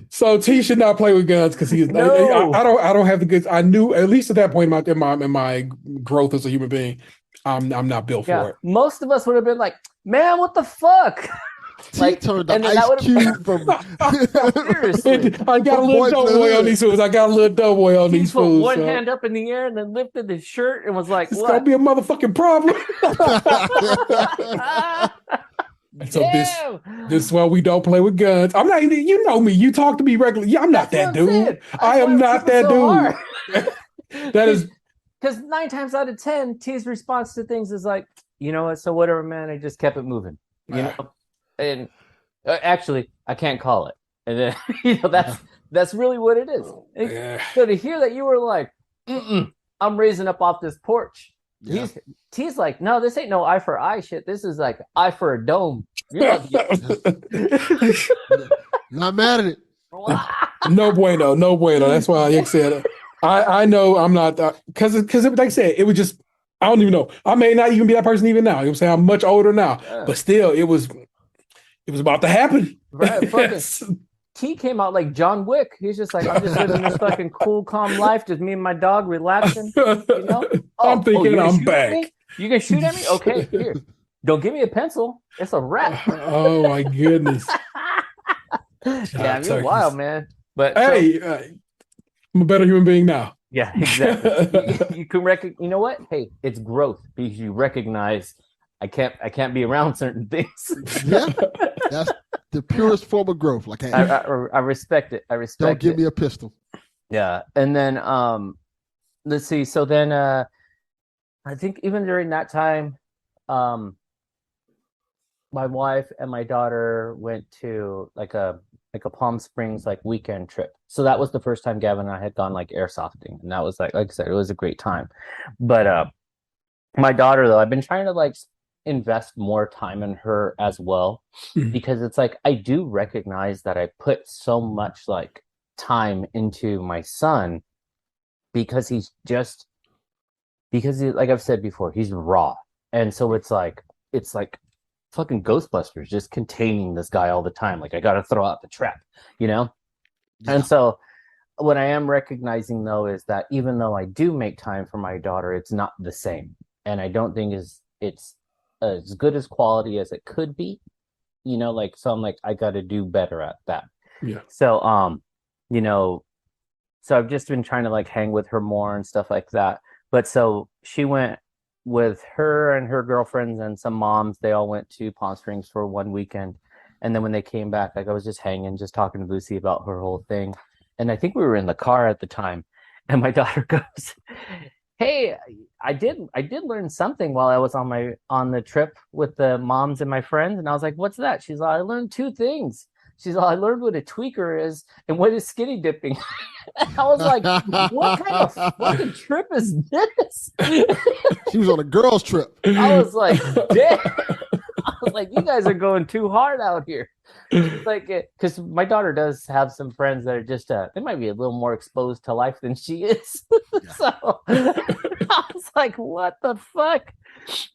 So T should not play with guns because I don't have the goods. I knew at least at that point in my growth as a human being, I'm not built for it. Most of us would have been like, man, what the fuck? Turned the ice cube from. Seriously, I got a little doughboy on these fools. He put one hand up in the air and then lifted his shirt and was like, "It's gonna be a motherfucking problem." So this is why we don't play with guns. I'm not. You know me. You talk to me regularly. Yeah, I'm not that dude. I am not that dude. That is because 9 times out of 10, T's response to things is like, you know what? So whatever, man. I just kept it moving. You know. And actually, I can't call it. And then, that's really what it is. So to hear that you were like, I'm raising up off this porch. Yeah. T's like, no, this ain't no eye for eye shit. This is like eye for a dome. You're not mad at it. No bueno. That's why, like I said, I know I'm not because like I said, it was just I don't even know. I may not even be that person even now. You know what I'm saying? I'm much older now, but still, it was. It was about to happen. Right, fucking T came out like John Wick. He's just like, I'm just living this fucking cool, calm life, just me and my dog relaxing. You know? I'm thinking you I'm shoot at back. me? You gonna shoot at me? Okay, here. Don't give me a pencil. It's a wrap. Oh my goodness. Yeah, you're wild, man. But hey, I'm a better human being now. Yeah, exactly. You can you know what? Hey, it's growth because you recognize I can't be around certain things. Yeah, that's the purest form of growth. Like, hey, I respect it. Don't give me a pistol. Yeah, and then let's see. So then I think even during that time, my wife and my daughter went to like a Palm Springs like weekend trip. So that was the first time Gavin and I had gone like airsofting, and that was like I said, it was a great time. But my daughter though, I've been trying to like invest more time in her as well, because it's like I do recognize that I put so much like time into my son because he's like I've said before, he's raw, and so it's like fucking Ghostbusters just containing this guy all the time. Like I got to throw out the trap, you know? Yeah. And so what I am recognizing though is that even though I do make time for my daughter, it's not the same. And I don't think it's as good as quality as it could be, you know, like, so I'm like, I got to do better at that. Yeah. So, you know, so I've just been trying to like hang with her more and stuff like that. But so she went with her and her girlfriends and some moms. They all went to Palm Springs for one weekend. And then when they came back, like I was just hanging, just talking to Lucy about her whole thing. And I think we were in the car at the time. And my daughter goes, hey, I did learn something while I was on the trip with the moms and my friends. And I was like, what's that? She's like, I learned two things. She's like, I learned what a tweaker is and what is skinny dipping. I was like, what kind of fucking trip is this? She was on a girls' trip. I was like, damn. I was like, you guys are going too hard out here. Like, because my daughter does have some friends that are just, they might be a little more exposed to life than she is. So I was like, what the fuck?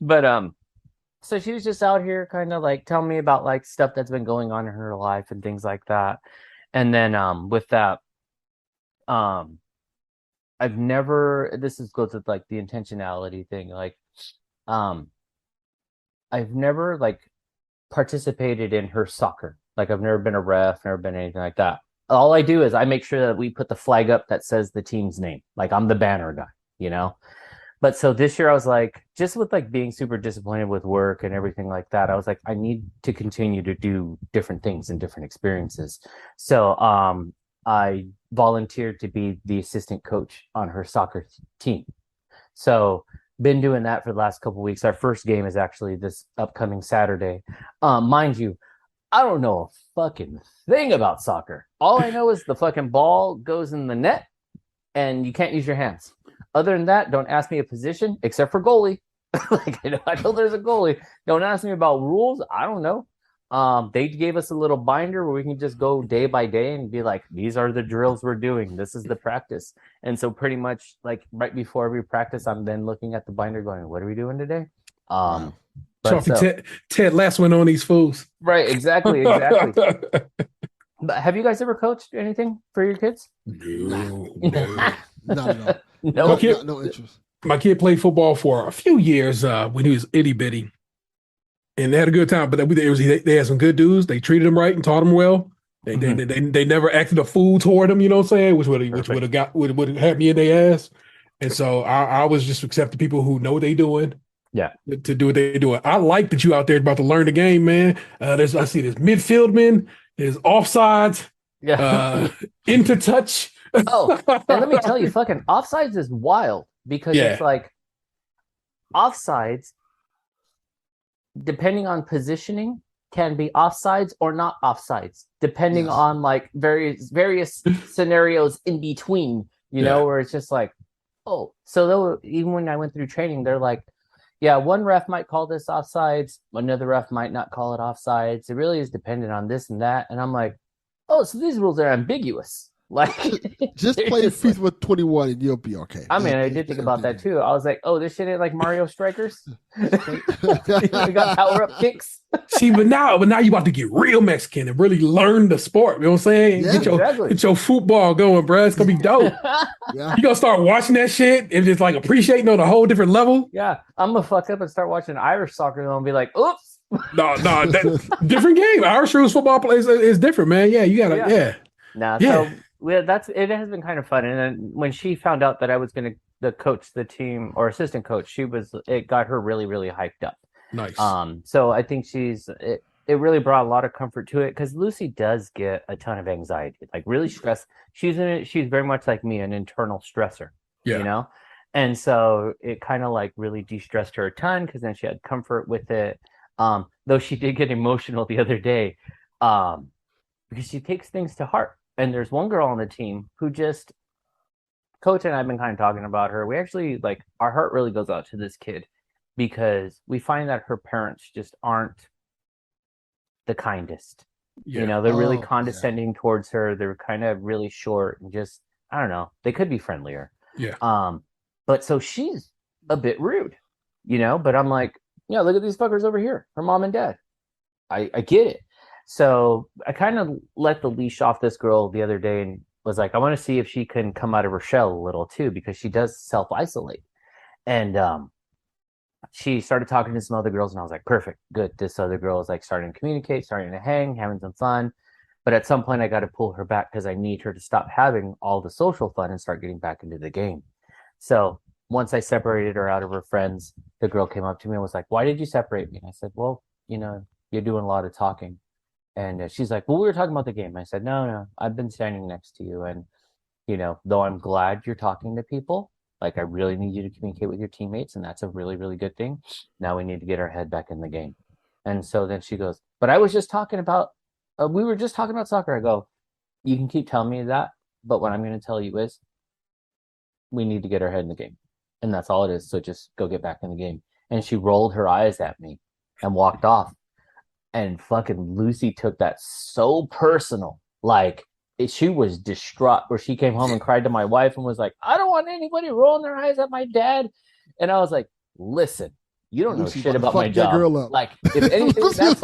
But, so she was just out here kind of like telling me about like stuff that's been going on in her life and things like that. And then, with that, I've never, goes with like the intentionality thing. Like, I've never like participated in her soccer. Like I've never been a ref, never been anything like that. All I do is I make sure that we put the flag up that says the team's name. Like I'm the banner guy, you know? But so this year I was like, just with like being super disappointed with work and everything like that, I was like, I need to continue to do different things and different experiences. So I volunteered to be the assistant coach on her soccer team. So been doing that for the last couple of weeks. Our first game is actually this upcoming Saturday. Mind you, I don't know a fucking thing about soccer. All I know is the fucking ball goes in the net and you can't use your hands. Other than that, don't ask me a position except for goalie. Like I know there's a goalie. Don't ask me about rules. I don't know. They gave us a little binder where we can just go day by day and be like, these are the drills we're doing. This is the practice. And so pretty much like right before every practice, I'm then looking at the binder going, what are we doing today? Ted last one on these fools. Right. Exactly. But have you guys ever coached anything for your kids? No. Not at all. No interest. My kid played football for a few years when he was itty bitty, and they had a good time. But they had some good dudes. They treated him right and taught him well. They never acted a fool toward him. You know what I'm saying? Which would have had me in their ass. And so I was just accepting people who know what they doing. Yeah, to do what they do. I like that you out there about to learn the game, man. I see this midfield man. There's offsides. Yeah, into touch. Oh, and let me tell you, fucking offsides is wild because it's like offsides, depending on positioning, can be offsides or not offsides, depending on like various scenarios in between, you know, where it's just like, oh, so even when I went through training, they're like, yeah, one ref might call this offsides, another ref might not call it offsides. It really is dependent on this and that. And I'm like, oh, so these rules are ambiguous. Like, Just they're play just like- FIFA 21 and you'll be okay. I mean, I did think about that too. I was like, oh, this shit ain't like Mario Strikers. We got power up kicks. See, but now you about to get real Mexican and really learn the sport. You know what I'm saying? Yeah, Get your football going, bro. It's gonna be dope. Yeah. You gonna start watching that shit and just like appreciating on a whole different level. Yeah, I'm gonna fuck up and start watching Irish soccer and I'll be like, oops. No, that different game. Irish rules football plays is different, man. Yeah, you gotta, yeah. Nah, Yeah. so it has been kind of fun. And then when she found out that I was gonna coach the team or assistant coach, it got her really, really hyped up. Nice. So I think it really brought a lot of comfort to it because Lucy does get a ton of anxiety, like really stressed. She's very much like me, an internal stressor, Yeah. you know? And so it kind of like really de-stressed her a ton because then she had comfort with it. Though she did get emotional the other day, because she takes things to heart. And there's one girl on the team who just, Coach and I have been kind of talking about her. We actually like, our heart really goes out to this kid because we find that her parents just aren't the kindest. Yeah. You know, they're really condescending towards her. They're kind of really short and just, I don't know, they could be friendlier. Yeah. But so she's a bit rude, you know, but I'm like, yeah, look at these fuckers over here, her mom and dad. I get it. So I kind of let the leash off this girl the other day and was like, I want to see if she can come out of her shell a little too, because she does self-isolate. And she started talking to some other girls and I was like, perfect, good. This other girl is like starting to communicate, starting to hang, having some fun. But at some point I got to pull her back because I need her to stop having all the social fun and start getting back into the game. So once I separated her out of her friends, the girl came up to me and was like, why did you separate me? And I said, well, you know, you're doing a lot of talking. And she's like, well, we were talking about the game. I said, no, I've been standing next to you. And, you know, though I'm glad you're talking to people, like I really need you to communicate with your teammates. And that's a really, really good thing. Now we need to get our head back in the game. And so then she goes, but I was just talking about, we were just talking about soccer. I go, you can keep telling me that. But what I'm going to tell you is we need to get our head in the game. And that's all it is. So just go get back in the game. And she rolled her eyes at me and walked off. And fucking Lucy took that so personal. Like, she was distraught where she came home and cried to my wife and was like, I don't want anybody rolling their eyes at my dad. And I was like, listen, you don't know shit about my job. Like, if anything, that's...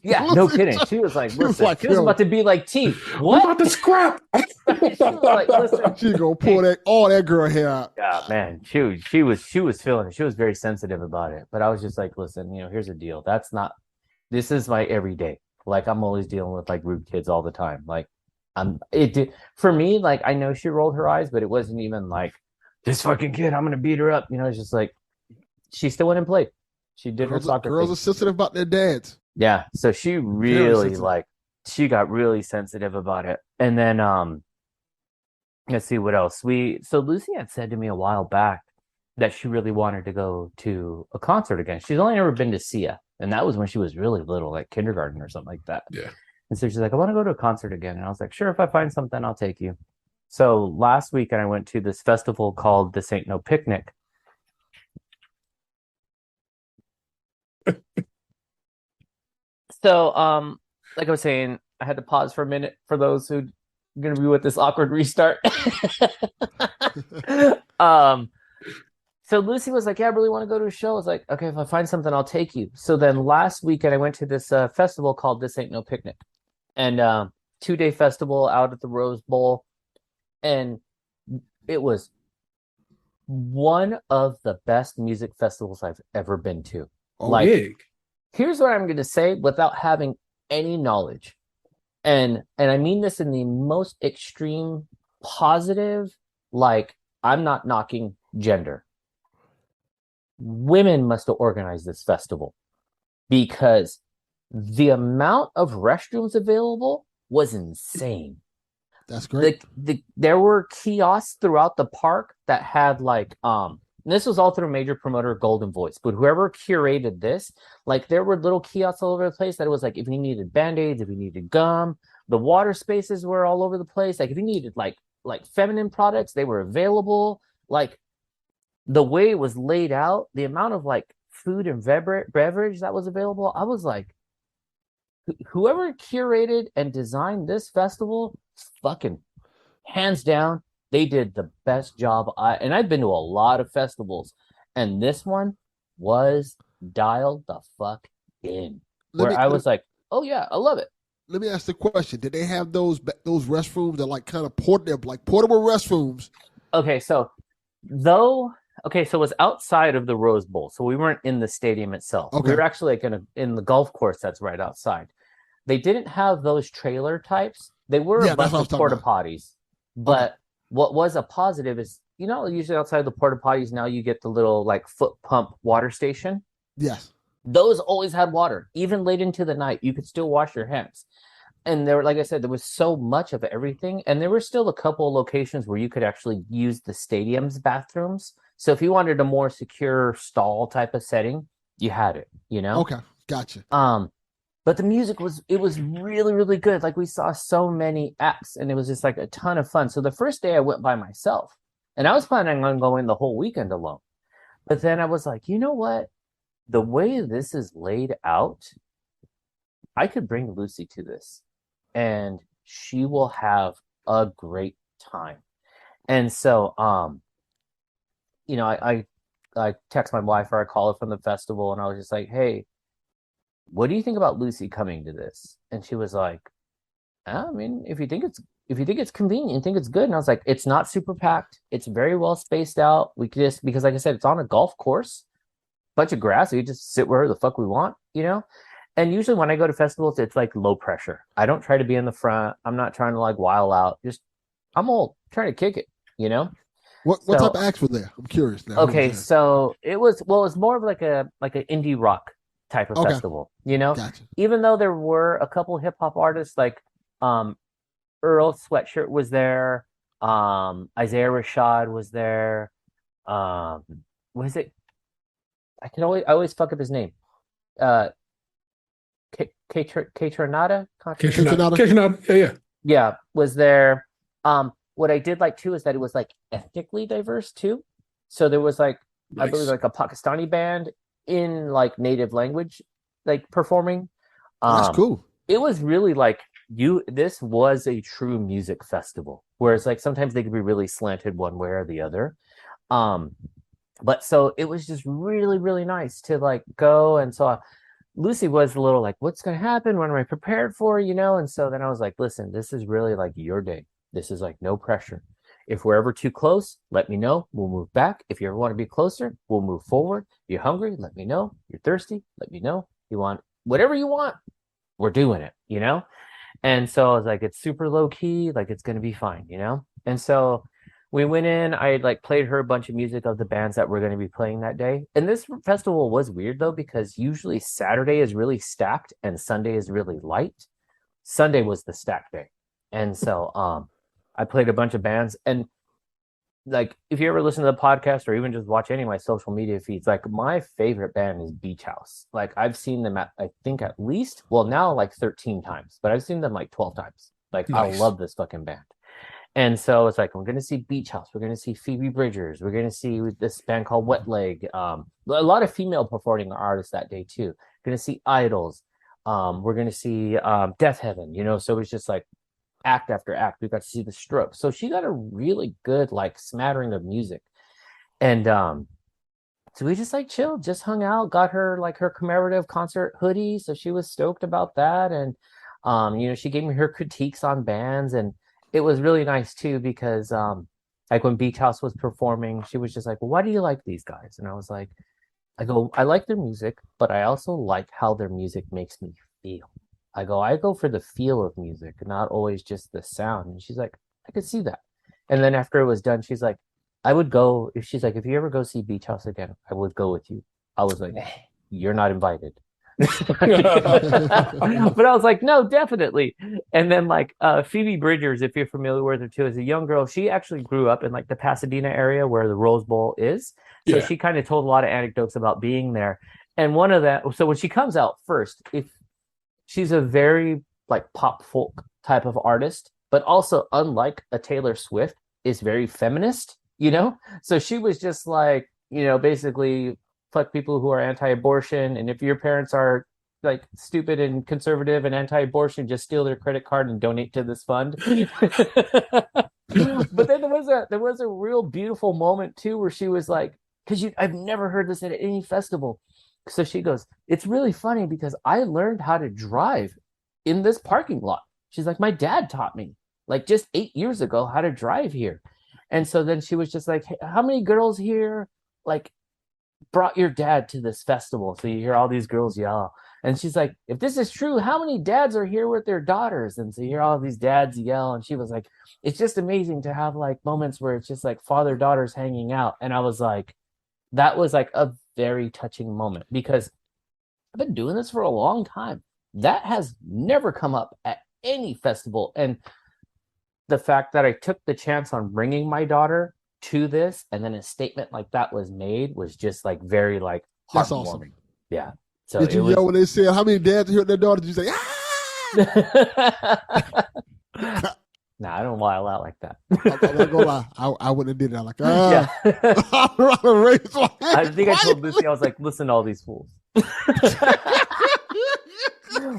Yeah, no kidding. She was like, listen, she was about to be like, T, what? We're about to scrap. She was like, listen. She's going to pull all that girl hair out. Yeah, man. She was feeling it. She was very sensitive about it. But I was just like, listen, you know, here's the deal. This is my everyday. Like, I'm always dealing with like rude kids all the time. Like, for me, like, I know she rolled her eyes, but it wasn't even like, this fucking kid, I'm going to beat her up. You know, it's just like, she still went and played. She did her soccer. Girls are sensitive about their dads. Yeah. So she really she got really sensitive about it. And then, let's see what else. So Lucy had said to me a while back that she really wanted to go to a concert again. She's only ever been to Sia. And that was when she was really little, like kindergarten or something like that. Yeah. And so she's like, I want to go to a concert again. And I was like, sure, if I find something, I'll take you. So last weekend I went to this festival called This Ain't No Picnic. So, like I was saying, I had to pause for a minute for those who are going to be with this awkward restart. So Lucy was like, yeah, I really want to go to a show. I was like, okay, if I find something, I'll take you. So then last weekend, I went to this festival called This Ain't No Picnic. And 2-day festival out at the Rose Bowl. And it was one of the best music festivals I've ever been to. Big. Here's what I'm going to say without having any knowledge. And I mean this in the most extreme positive, like, I'm not knocking gender. Women must have organized this festival because the amount of restrooms available was insane. That's great. There were kiosks throughout the park that had like and this was all through a major promoter, Golden Voice, but whoever curated this, like, there were little kiosks all over the place that it was like, if you needed Band-Aids, if you needed gum, the water spaces were all over the place. Like, if you needed like feminine products, they were available. Like, the way it was laid out, the amount of like food and beverage that was available, I was like, whoever curated and designed this festival, fucking hands down, they did the best job. And I've been to a lot of festivals, and this one was dialed the fuck in. I was like, oh yeah, I love it. Let me ask the question: did they have those restrooms that like kind of portable restrooms? Okay, so it was outside of the Rose Bowl, so we weren't in the stadium itself. Okay. We were actually like in the golf course that's right outside. They didn't have those trailer types. They were a bunch of porta potties, but what was a positive is, usually outside the porta potties now you get the little like foot pump water station. Yes. Those always had water, even late into the night. You could still wash your hands. And there, like I said, there was so much of everything. And there were still a couple of locations where you could actually use the stadium's bathrooms. So if you wanted a more secure stall type of setting, you had it, Okay, gotcha. But the music was really, really good. Like, we saw so many acts, and it was just like a ton of fun. So the first day I went by myself, and I was planning on going the whole weekend alone. But then I was like, you know what? The way this is laid out, I could bring Lucy to this, and she will have a great time. And so, I text my wife, or I call her from the festival, and I was just like, hey, what do you think about Lucy coming to this? And she was like, I mean, if you think it's convenient, think it's good. And I was like, it's not super packed. It's very well spaced out. We could just, because like I said, it's on a golf course, bunch of grass. We just sit wherever the fuck we want, And usually when I go to festivals, it's like low pressure. I don't try to be in the front. I'm not trying to like wild out. I'm all trying to kick it, What type of acts were there? I'm curious now. Okay, so it was more of like an indie rock type of festival, Gotcha. Even though there were a couple hip hop artists, like Earl Sweatshirt was there, Isaiah Rashad was there, was it? I always fuck up his name. Kaytranada? Kaytranada, yeah, was there. What I did like too is that it was like ethnically diverse too. So there was like, nice. I believe like a Pakistani band in like native language, like performing. That's cool. It was really like this was a true music festival, whereas like sometimes they could be really slanted one way or the other. But so it was just really, really nice to like go. And so Lucy was a little like, what's going to happen? What am I prepared for? And so then I was like, listen, this is really like your day. This is like no pressure. If we're ever too close, let me know. We'll move back. If you ever want to be closer, we'll move forward. You're hungry, let me know. You're thirsty, let me know. You want whatever you want, we're doing it, And so I was like, it's super low key, like it's going to be fine, And so we went in, I like played her a bunch of music of the bands that were going to be playing that day. And this festival was weird though, because usually Saturday is really stacked and Sunday is really light. Sunday was the stacked day. And so I played a bunch of bands, and like if you ever listen to the podcast or even just watch any of my social media feeds, like my favorite band is Beach House. Like I've seen them I think at least, well now like 13 times, but I've seen them like 12 times. Like nice. I love this fucking band. And so it's like, we're going to see Beach House. We're going to see Phoebe Bridgers. We're going to see this band called Wet Leg. A lot of female performing artists that day too. Going to see Idols. We're going to see Death Heaven, so it's just like act after act. We got to see the Strokes. So she got a really good like smattering of music. And so we just like chilled, just hung out, got her like her commemorative concert hoodie. So she was stoked about that. And she gave me her critiques on bands, and it was really nice too, because like when Beach House was performing, she was just like, well, why do you like these guys? And I was like, I like their music, but I also like how their music makes me feel. I go for the feel of music, not always just the sound. And she's like, I could see that. And then after it was done, she's like, I would go. If you ever go see Beach House again, I would go with you. I was like, you're not invited. But I was like, no, definitely. And then like Phoebe Bridgers, if you're familiar with her too, as a young girl, she actually grew up in like the Pasadena area where the Rose Bowl is. So she kind of told a lot of anecdotes about being there. And one of that, so when she comes out first, if she's a very like pop folk type of artist, but also unlike a Taylor Swift, is very feminist, So she was just like, basically fuck people who are anti-abortion, and if your parents are like stupid and conservative and anti-abortion, just steal their credit card and donate to this fund. But then there was a real beautiful moment too where she was like, because I've never heard this at any festival. So she goes, it's really funny because I learned how to drive in this parking lot. She's like, my dad taught me like just 8 years ago how to drive here. And so then she was just like, hey, how many girls here like brought your dad to this festival? So you hear all these girls yell. And she's like, if this is true, how many dads are here with their daughters? And so you hear all these dads yell. And she was like, it's just amazing to have like moments where it's just like father-daughters hanging out. And I was like, that was like a very touching moment because I've been doing this for a long time. That has never come up at any festival. And the fact that I took the chance on bringing my daughter to this and then a statement like that was made was just like very like That's heartwarming. awesome. Yeah. So did you yell when they said how many dads heard their daughter? Did you say, ah? No, I don't wild out like that. I'm not gonna lie. I wouldn't have did that. Like, Yeah. I think I told Lucy, I was like, listen to all these fools.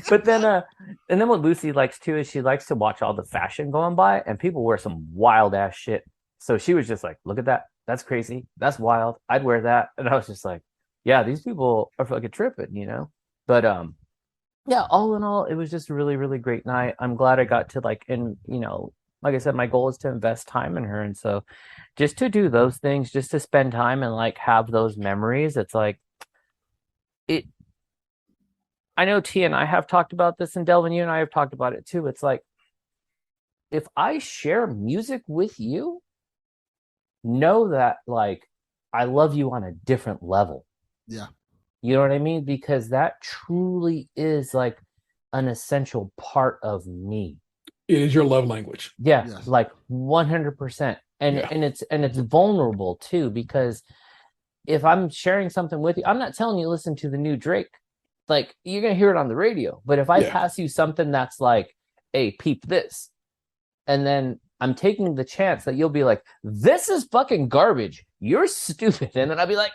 But then and then what Lucy likes too is she likes to watch all the fashion going by and people wear some wild ass shit. So she was just like, look at that. That's crazy. That's wild. I'd wear that. And I was just like, yeah, these people are fucking tripping, you know? But yeah, all in all, it was just a really, really great night. I'm glad I got to like, and you know, like I said, my goal is to invest time in her. And so just to do those things, just to spend time and like have those memories, it's like I know T and I have talked about this, and Delvin, you and I have talked about it too. It's like, if I share music with you, know that like I love you on a different level. Yeah. You know what I mean? Because that truly is like an essential part of me. It is your love language. Yeah, Yes. like 100%. And Yeah. and it's vulnerable too, because if I'm sharing something with you, I'm not telling you listen to the new Drake. Like you're gonna hear it on the radio. But if I pass you something that's like, hey, peep this, and then I'm taking the chance that you'll be like, this is fucking garbage. You're stupid. And then I'll be like,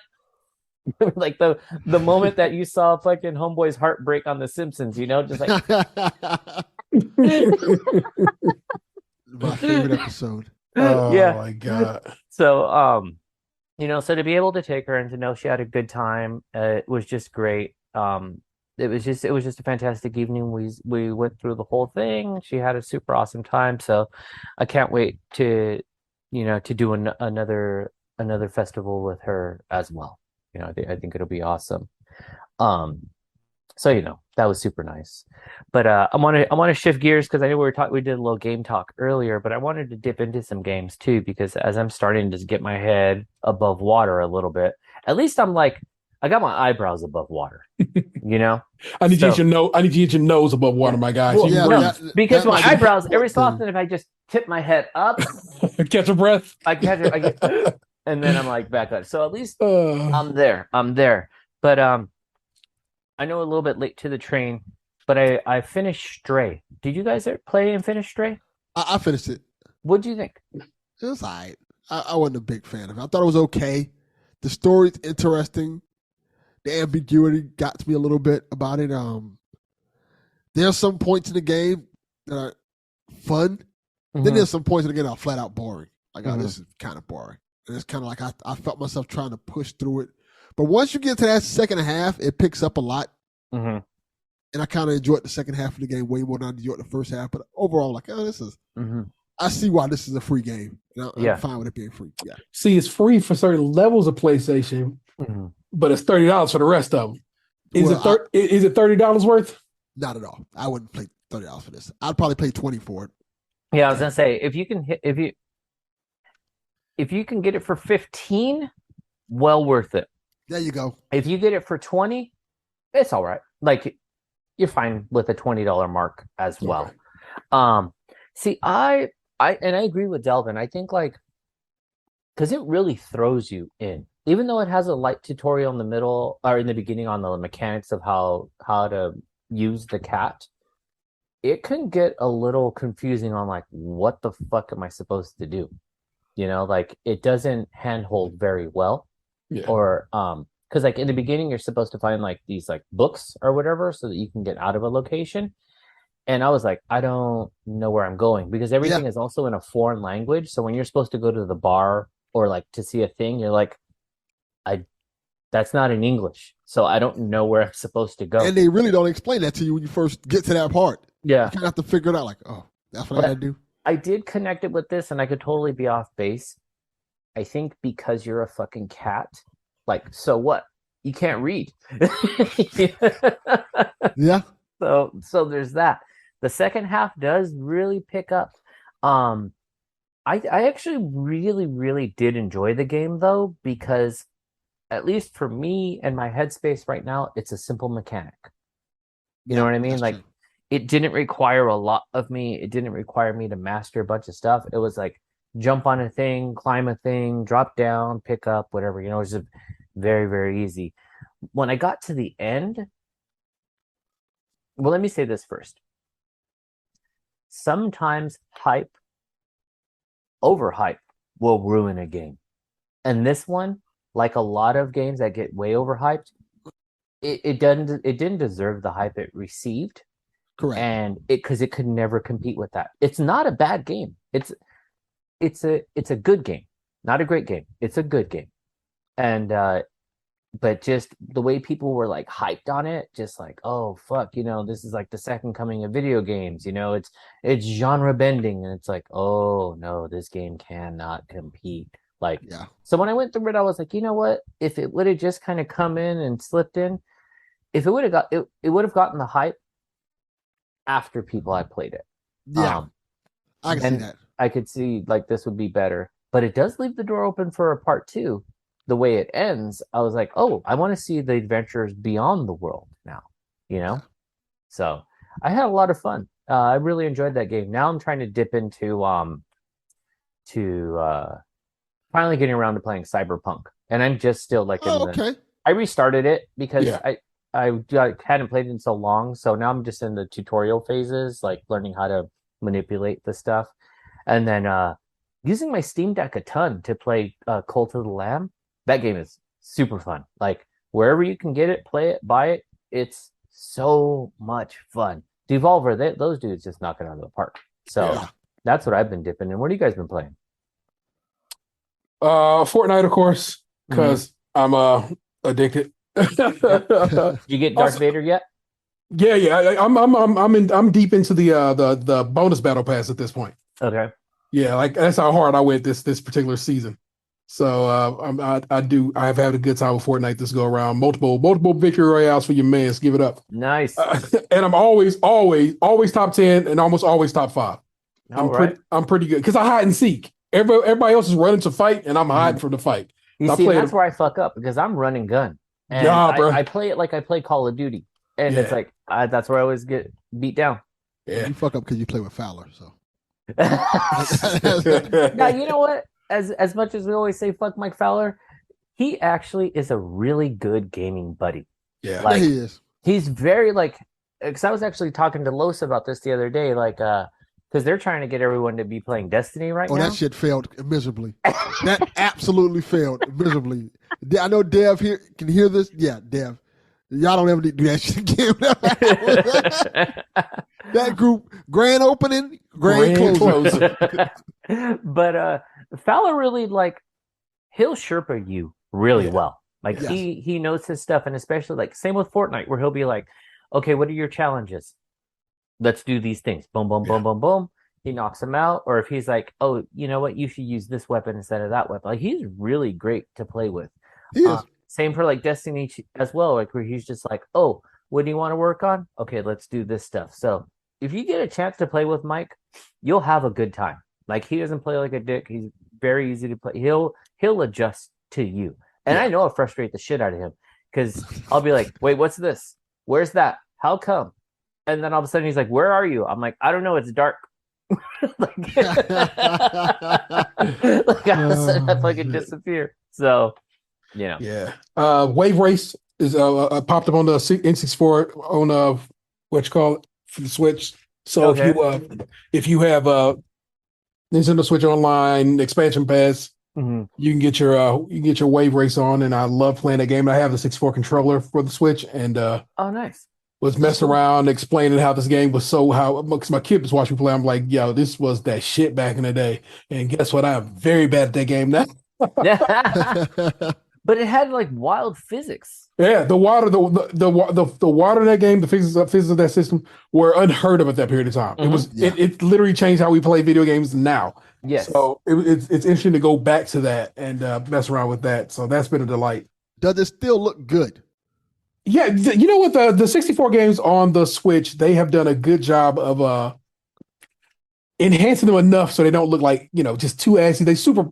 like the moment that you saw fucking Homeboy's heart break on The Simpsons, you know, just like my favorite episode. Oh yeah. my God. So you know, so to be able to take her and to know she had a good time, it was just great. It was just a fantastic evening. We went through the whole thing. She had a super awesome time. So I can't wait to, you know, to do another festival with her as well. You know, I think it'll be awesome. So you know, that was super nice. But I want to shift gears because I know we did a little game talk earlier, but I wanted to dip into some games too, because as I'm starting to get my head above water a little bit, at least I'm like, I got my eyebrows above water, you know. I need you to know. I need you to get your nose above water, my guy. Well, Yeah, because my eyebrows, every so thing. often, if I just tip my head up, catch a breath. I catch it, I get, and then I'm like back up. So at least I'm there. But I know a little bit late to the train, but I finished Stray. Did you guys play and finish Stray? I finished it. What'd you think? It was all right. I wasn't a big fan of it. I thought it was okay. The story's interesting. The ambiguity got to me a little bit about it. There's some points in the game that are fun. Then there's some points in the game that are flat out boring. Like, oh, this is kind of boring. And it's kind of like I felt myself trying to push through it. But once you get to that second half, it picks up a lot. And I kind of enjoyed the second half of the game way more than I enjoyed the first half. But overall, like, oh, this is. I see why this is a free game. I'm fine with it being free. Yeah. See, it's free for certain levels of PlayStation, but it's $30 for the rest of them. Is it $30 worth? Not at all. I wouldn't pay $30 for this. I'd probably pay $20 for it. Yeah, I was gonna say if you can get it for $15, well worth it. There you go. If you get it for $20, it's all right. Like you're fine with a $20 mark as well. See, I agree with Delvin. I think like because it really throws you in, even though it has a light tutorial in the middle or in the beginning on the mechanics of how to use the cat. It can get a little confusing on like what the fuck am I supposed to do? You know, like it doesn't handhold very well. Yeah. Or because like in the beginning you're supposed to find like these like books or whatever so that you can get out of a location. And I was like, I don't know where I'm going because everything is also in a foreign language. So when you're supposed to go to the bar or like to see a thing, you're like, that's not in English. So I don't know where I'm supposed to go. And they really don't explain that to you when you first get to that part. Yeah. You kind of have to figure it out like, oh, that's what I gotta do. I did connect it with this and I could totally be off base. I think because you're a fucking cat, like, so what? You can't read. Yeah. So there's that. The second half does really pick up. I actually really, really did enjoy the game though, because at least for me and my headspace right now, it's a simple mechanic. You know what I mean? Like true. it didn't require a lot of me. It didn't require me to master a bunch of stuff. It was like jump on a thing, climb a thing, drop down, pick up, whatever, it was just very, very easy. When I got to the end, well, let me say this first. Sometimes hype, overhype will ruin a game. And this one, like a lot of games that get way overhyped, it didn't deserve the hype it received. Correct. And because it could never compete with that. It's not a bad game. It's a good game. Not a great game. It's a good game. And but just the way people were like hyped on it, just like, oh fuck, this is like the second coming of video games, it's genre bending, and it's like, oh no, this game cannot compete. Like, so when I went through it, I was like, you know what? If it would have just kind of come in and slipped in, if it would have got it would have gotten the hype after people had played it. Yeah. I can see that. I could see like this would be better. But it does leave the door open for a part 2. The way it ends, I was like, oh, I want to see the adventures beyond the world now, So I had a lot of fun. I really enjoyed that game. Now I'm trying to dip into finally getting around to playing Cyberpunk, and I'm just still like I restarted it because I hadn't played it in so long, so now I'm just in the tutorial phases, like learning how to manipulate the stuff, and then using my Steam Deck a ton to play Cult of the Lamb. That game is super fun. Like wherever you can get it, play it, buy it. It's so much fun. Devolver, those dudes just knock it out of the park. So that's what I've been dipping in. What have you guys been playing? Fortnite, of course, because I'm addicted. Did you get Darth Vader yet? Yeah. I'm deep into the bonus battle pass at this point. Okay. Yeah, like that's how hard I went this particular season. So I've had a good time with Fortnite this go around. Multiple victory royales for your mans. Give it up. Nice. And I'm always top 10 and almost always top 5. I'm pretty good because I hide and seek. Everybody else is running to fight, and I'm hiding from the fight. You see, that's where I fuck up because I'm running gun. And bro. I play it like I play Call of Duty, and it's like that's where I always get beat down. Yeah, you fuck up because you play with Fowler. So now you know what? As much as we always say fuck Mike Fowler, he actually is a really good gaming buddy. Yeah, like, he is. He's very because I was actually talking to Los about this the other day, because they're trying to get everyone to be playing Destiny right now. Oh, that shit failed miserably. That absolutely failed miserably. I know Dev here can hear this. Yeah, Dev. Y'all don't ever do that shit again. That group, grand opening, grand closing. But Fowler really he'll Sherpa you really well. He knows his stuff, and especially same with Fortnite, where he'll be like, okay, what are your challenges? Let's do these things. Boom, boom, boom, boom, boom. He knocks them out. Or if he's like, oh, you know what? You should use this weapon instead of that weapon. He's really great to play with. He is. Same for Destiny as well. Where he's just like, oh, what do you want to work on? Okay, let's do this stuff. So if you get a chance to play with Mike, you'll have a good time. He doesn't play like a dick. He's very easy to play. He'll adjust to you. And I know I'll frustrate the shit out of him because I'll be like, wait, what's this? Where's that? How come? And then all of a sudden he's like, where are you? I'm like, I don't know. It's dark. All of a sudden I fucking disappear. So, Yeah. Wave Race is popped up on the N64 on what you call it for the Switch. So if you have Nintendo Switch Online expansion pass, you can get your Wave Race on, and I love playing that game. I have the 64 controller for the Switch, and oh, nice. was messing around, explaining how this game was because my kid was watching me play. I'm like, yo, this was that shit back in the day. And guess what? I'm very bad at that game now. But it had like wild physics. Yeah, the water in that game, the physics of that system were unheard of at that period of time. It literally changed how we play video games now. Yes. So it's interesting to go back to that and mess around with that. So that's been a delight. Does it still look good? Yeah, you know what? The 64 games on the Switch, they have done a good job of enhancing them enough so they don't look like, just too assy. They're super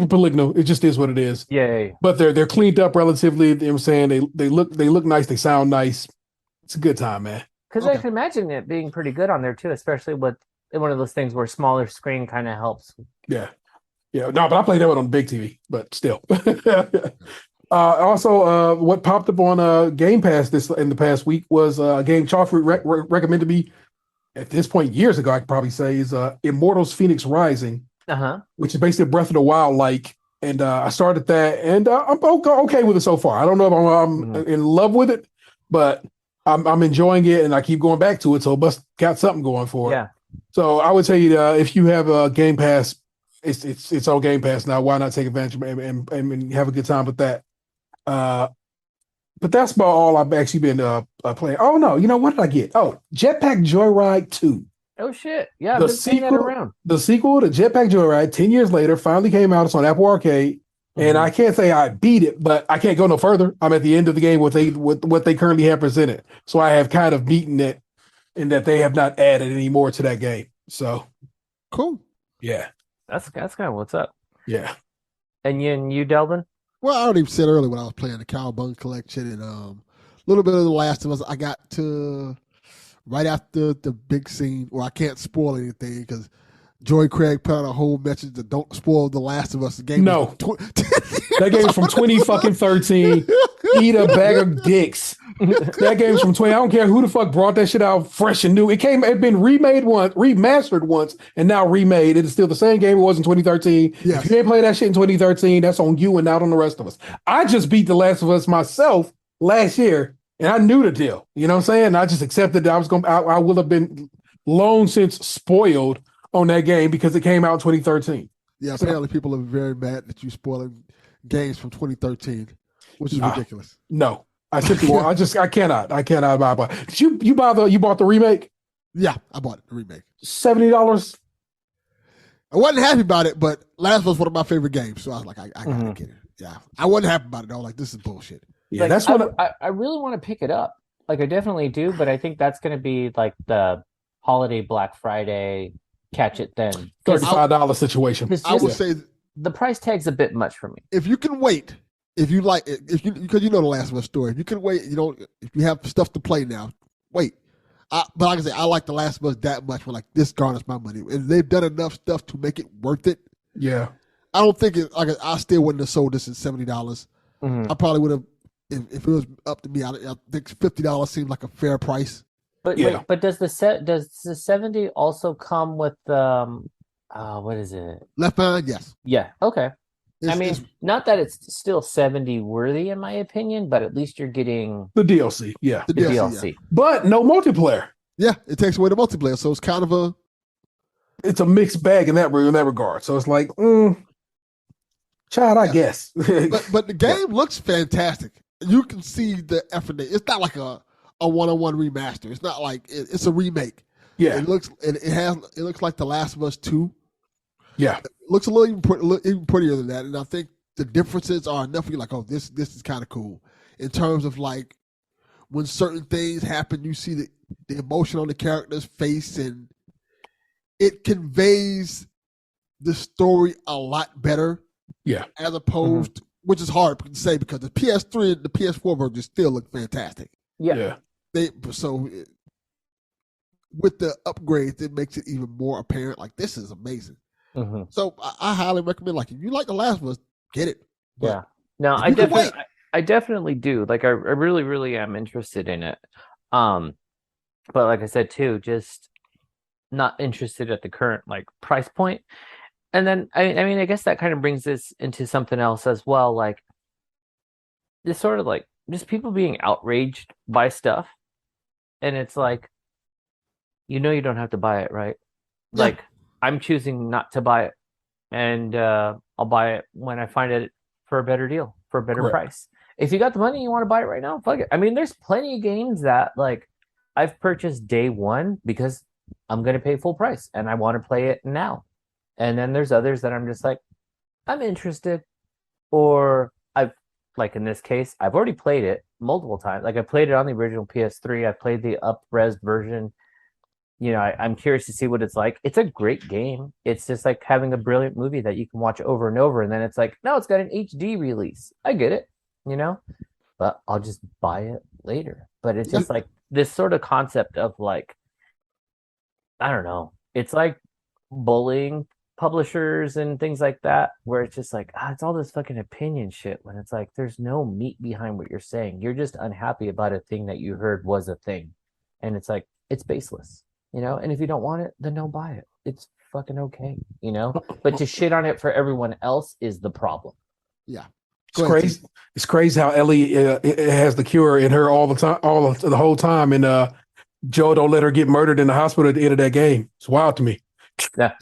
polygonal. It just is what it is. Yay. But they're cleaned up relatively. You know what I'm saying? They look nice, they sound nice. It's a good time, man. Because I can imagine it being pretty good on there too, especially with one of those things where smaller screen kind of helps. Yeah. No, but I played that one on the big TV, but still. Also, what popped up on Game Pass in the past week was a game Chaufie recommended me at this point years ago. I could probably say is Immortals: Phoenix Rising, which is basically Breath of the Wild like. And I started that, and I'm okay with it so far. I don't know if I'm in love with it, but I'm enjoying it, and I keep going back to it. So it must got something going for it. Yeah. So I would say if you have a Game Pass, it's on Game Pass now. Why not take advantage of it and have a good time with that? But that's about all I've actually been playing. Oh no, what did I get? Oh, Jetpack Joyride 2. Oh shit! Yeah, I've been seeing that around. The sequel to Jetpack Joyride, 10 years later, finally came out. It's on Apple Arcade, and I can't say I beat it, but I can't go no further. I'm at the end of the game with what they currently have presented, so I have kind of beaten it, in that they have not added any more to that game. So cool. Yeah, that's kind of what's up. Yeah. And you Delvin? Well, I already said earlier when I was playing the Cowabunga Collection and a little bit of The Last of Us. I got to right after the big scene where I can't spoil anything because Joy Craig put out a whole message that don't spoil The Last of Us. The game no. That game's from 2013. Eat a bag of dicks. That game's from 20. I don't care who the fuck brought that shit out fresh and new. It been remastered once, and now remade. It is still the same game it was in 2013. Yes. If you didn't play that shit in 2013, that's on you and not on the rest of us. I just beat The Last of Us myself last year, and I knew the deal. You know what I'm saying? I just accepted that I will have been long since spoiled on that game because it came out in 2013. Yeah, apparently people are very mad that you spoiling games from 2013, which is ridiculous. No. I simply won't. I cannot buy. Did you bought the remake? Yeah, I bought the remake. $70. I wasn't happy about it, but Last of Us was one of my favorite games, so I was like, I gotta get it. Yeah, I wasn't happy about it. I was like, this is bullshit. Yeah, that's what I really want to pick it up. Like, I definitely do, but I think that's going to be like the holiday Black Friday catch it then. $35 situation. I would say the price tag's a bit much for me. If you can wait. If you like, because you know The Last of Us story. If you can wait, if you have stuff to play now, wait. But like I say, I like The Last of Us that much. We're like, this garners my money, and they've done enough stuff to make it worth it. Yeah, I don't think I still wouldn't have sold this at $70. I probably would have if it was up to me. I think $50 seems like a fair price. But wait, but does the 70 also come with what is it? Left Behind? Yes. Yeah. Okay. It's not that it's still 70 worthy in my opinion, but at least you're getting the DLC. Yeah, the DLC. Yeah. But no multiplayer. Yeah, it takes away the multiplayer, so it's kind of it's a mixed bag in that regard. So it's like, child, I guess. but the game looks fantastic. You can see the effort. It's not like a one-on-one remaster. It's not like it's a remake. Yeah, it looks like The Last of Us 2. Yeah, it looks a little even prettier than that, and I think the differences are enough for you. Like, oh, this is kind of cool in terms of like when certain things happen, you see the emotion on the character's face, and it conveys the story a lot better. Yeah, as opposed, which is hard to say because the PS3 and the PS4 version still look fantastic. Yeah. With the upgrades, it makes it even more apparent. Like, this is amazing. So I highly recommend. Like, if you like The Last of Us, get it. But yeah. No, I definitely do. Like, I really, really am interested in it. But like I said too, just not interested at the current like price point. And then I mean, I guess that kind of brings this into something else as well. Like, this sort of like just people being outraged by stuff. and it's like, you don't have to buy it, right? Yeah. Like, I'm choosing not to buy it, and I'll buy it when I find it for a better deal, for a better Correct. price. If you got the money and you want to buy it right now, fuck it. I mean, there's plenty of games that like I've purchased day one because I'm gonna pay full price and I want to play it now. And then there's others that I'm just like, I'm interested, or I've like in this case, I've already played it multiple times. Like I played it on the original PS3. I played the up-res version. I'm curious to see what it's like. It's a great game. It's just like having a brilliant movie that you can watch over and over. And then it's like, no, it's got an HD release. I get it, but I'll just buy it later. But it's just like this sort of concept of like, I don't know. It's like bullying publishers and things like that, where it's just like, it's all this fucking opinion shit when it's like, there's no meat behind what you're saying. You're just unhappy about a thing that you heard was a thing. And it's like, it's baseless. And if you don't want it, then don't buy it. It's fucking okay, But to shit on it for everyone else is the problem. Yeah. It's crazy. It's crazy how Ellie has the cure in her all the time, the whole time, and Joe don't let her get murdered in the hospital at the end of that game. It's wild to me. Yeah.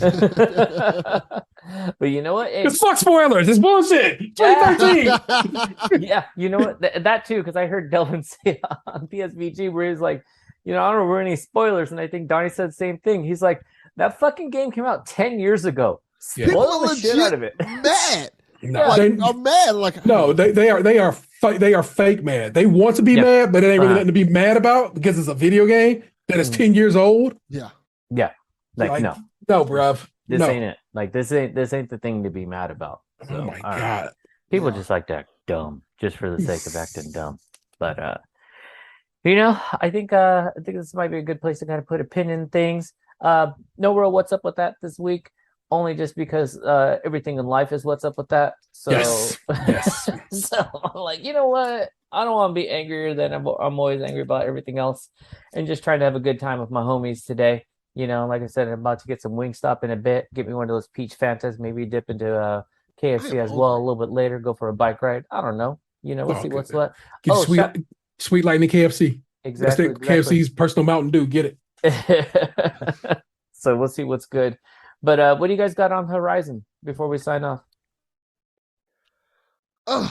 But you know what? It's fuck spoilers. It's bullshit. 2013. Yeah, you know what? That too, because I heard Delvin say on PSVG where he's like, I don't want to ruin any spoilers, and I think Donnie said the same thing. He's like, that fucking game came out 10 years ago. Spoil the shit out of it. Mad. No, I'm mad. Like, no, they are fake mad. They want to be mad, but it ain't really nothing to be mad about because it's a video game that is 10 years old. Yeah. Like no, bruv. This ain't it. Like this ain't the thing to be mad about. So, oh my god, people just like to act dumb just for the sake of acting dumb. But I think this might be a good place to kind of put a pin in things. No real what's up with that this week. Only just because everything in life is what's up with that. So, yes. So I'm like, you know what? I don't want to be angrier than I'm always angry about everything else, and just trying to have a good time with my homies today. Like I said, I'm about to get some Wingstop in a bit. Get me one of those peach Fantas. Maybe dip into KFC as well a little bit later. Go for a bike ride. I don't know. We'll see what's what. Get sweet lightning KFC. Exactly. KFC's personal Mountain Dew. Get it. So we'll see what's good. But what do you guys got on the horizon before we sign off? I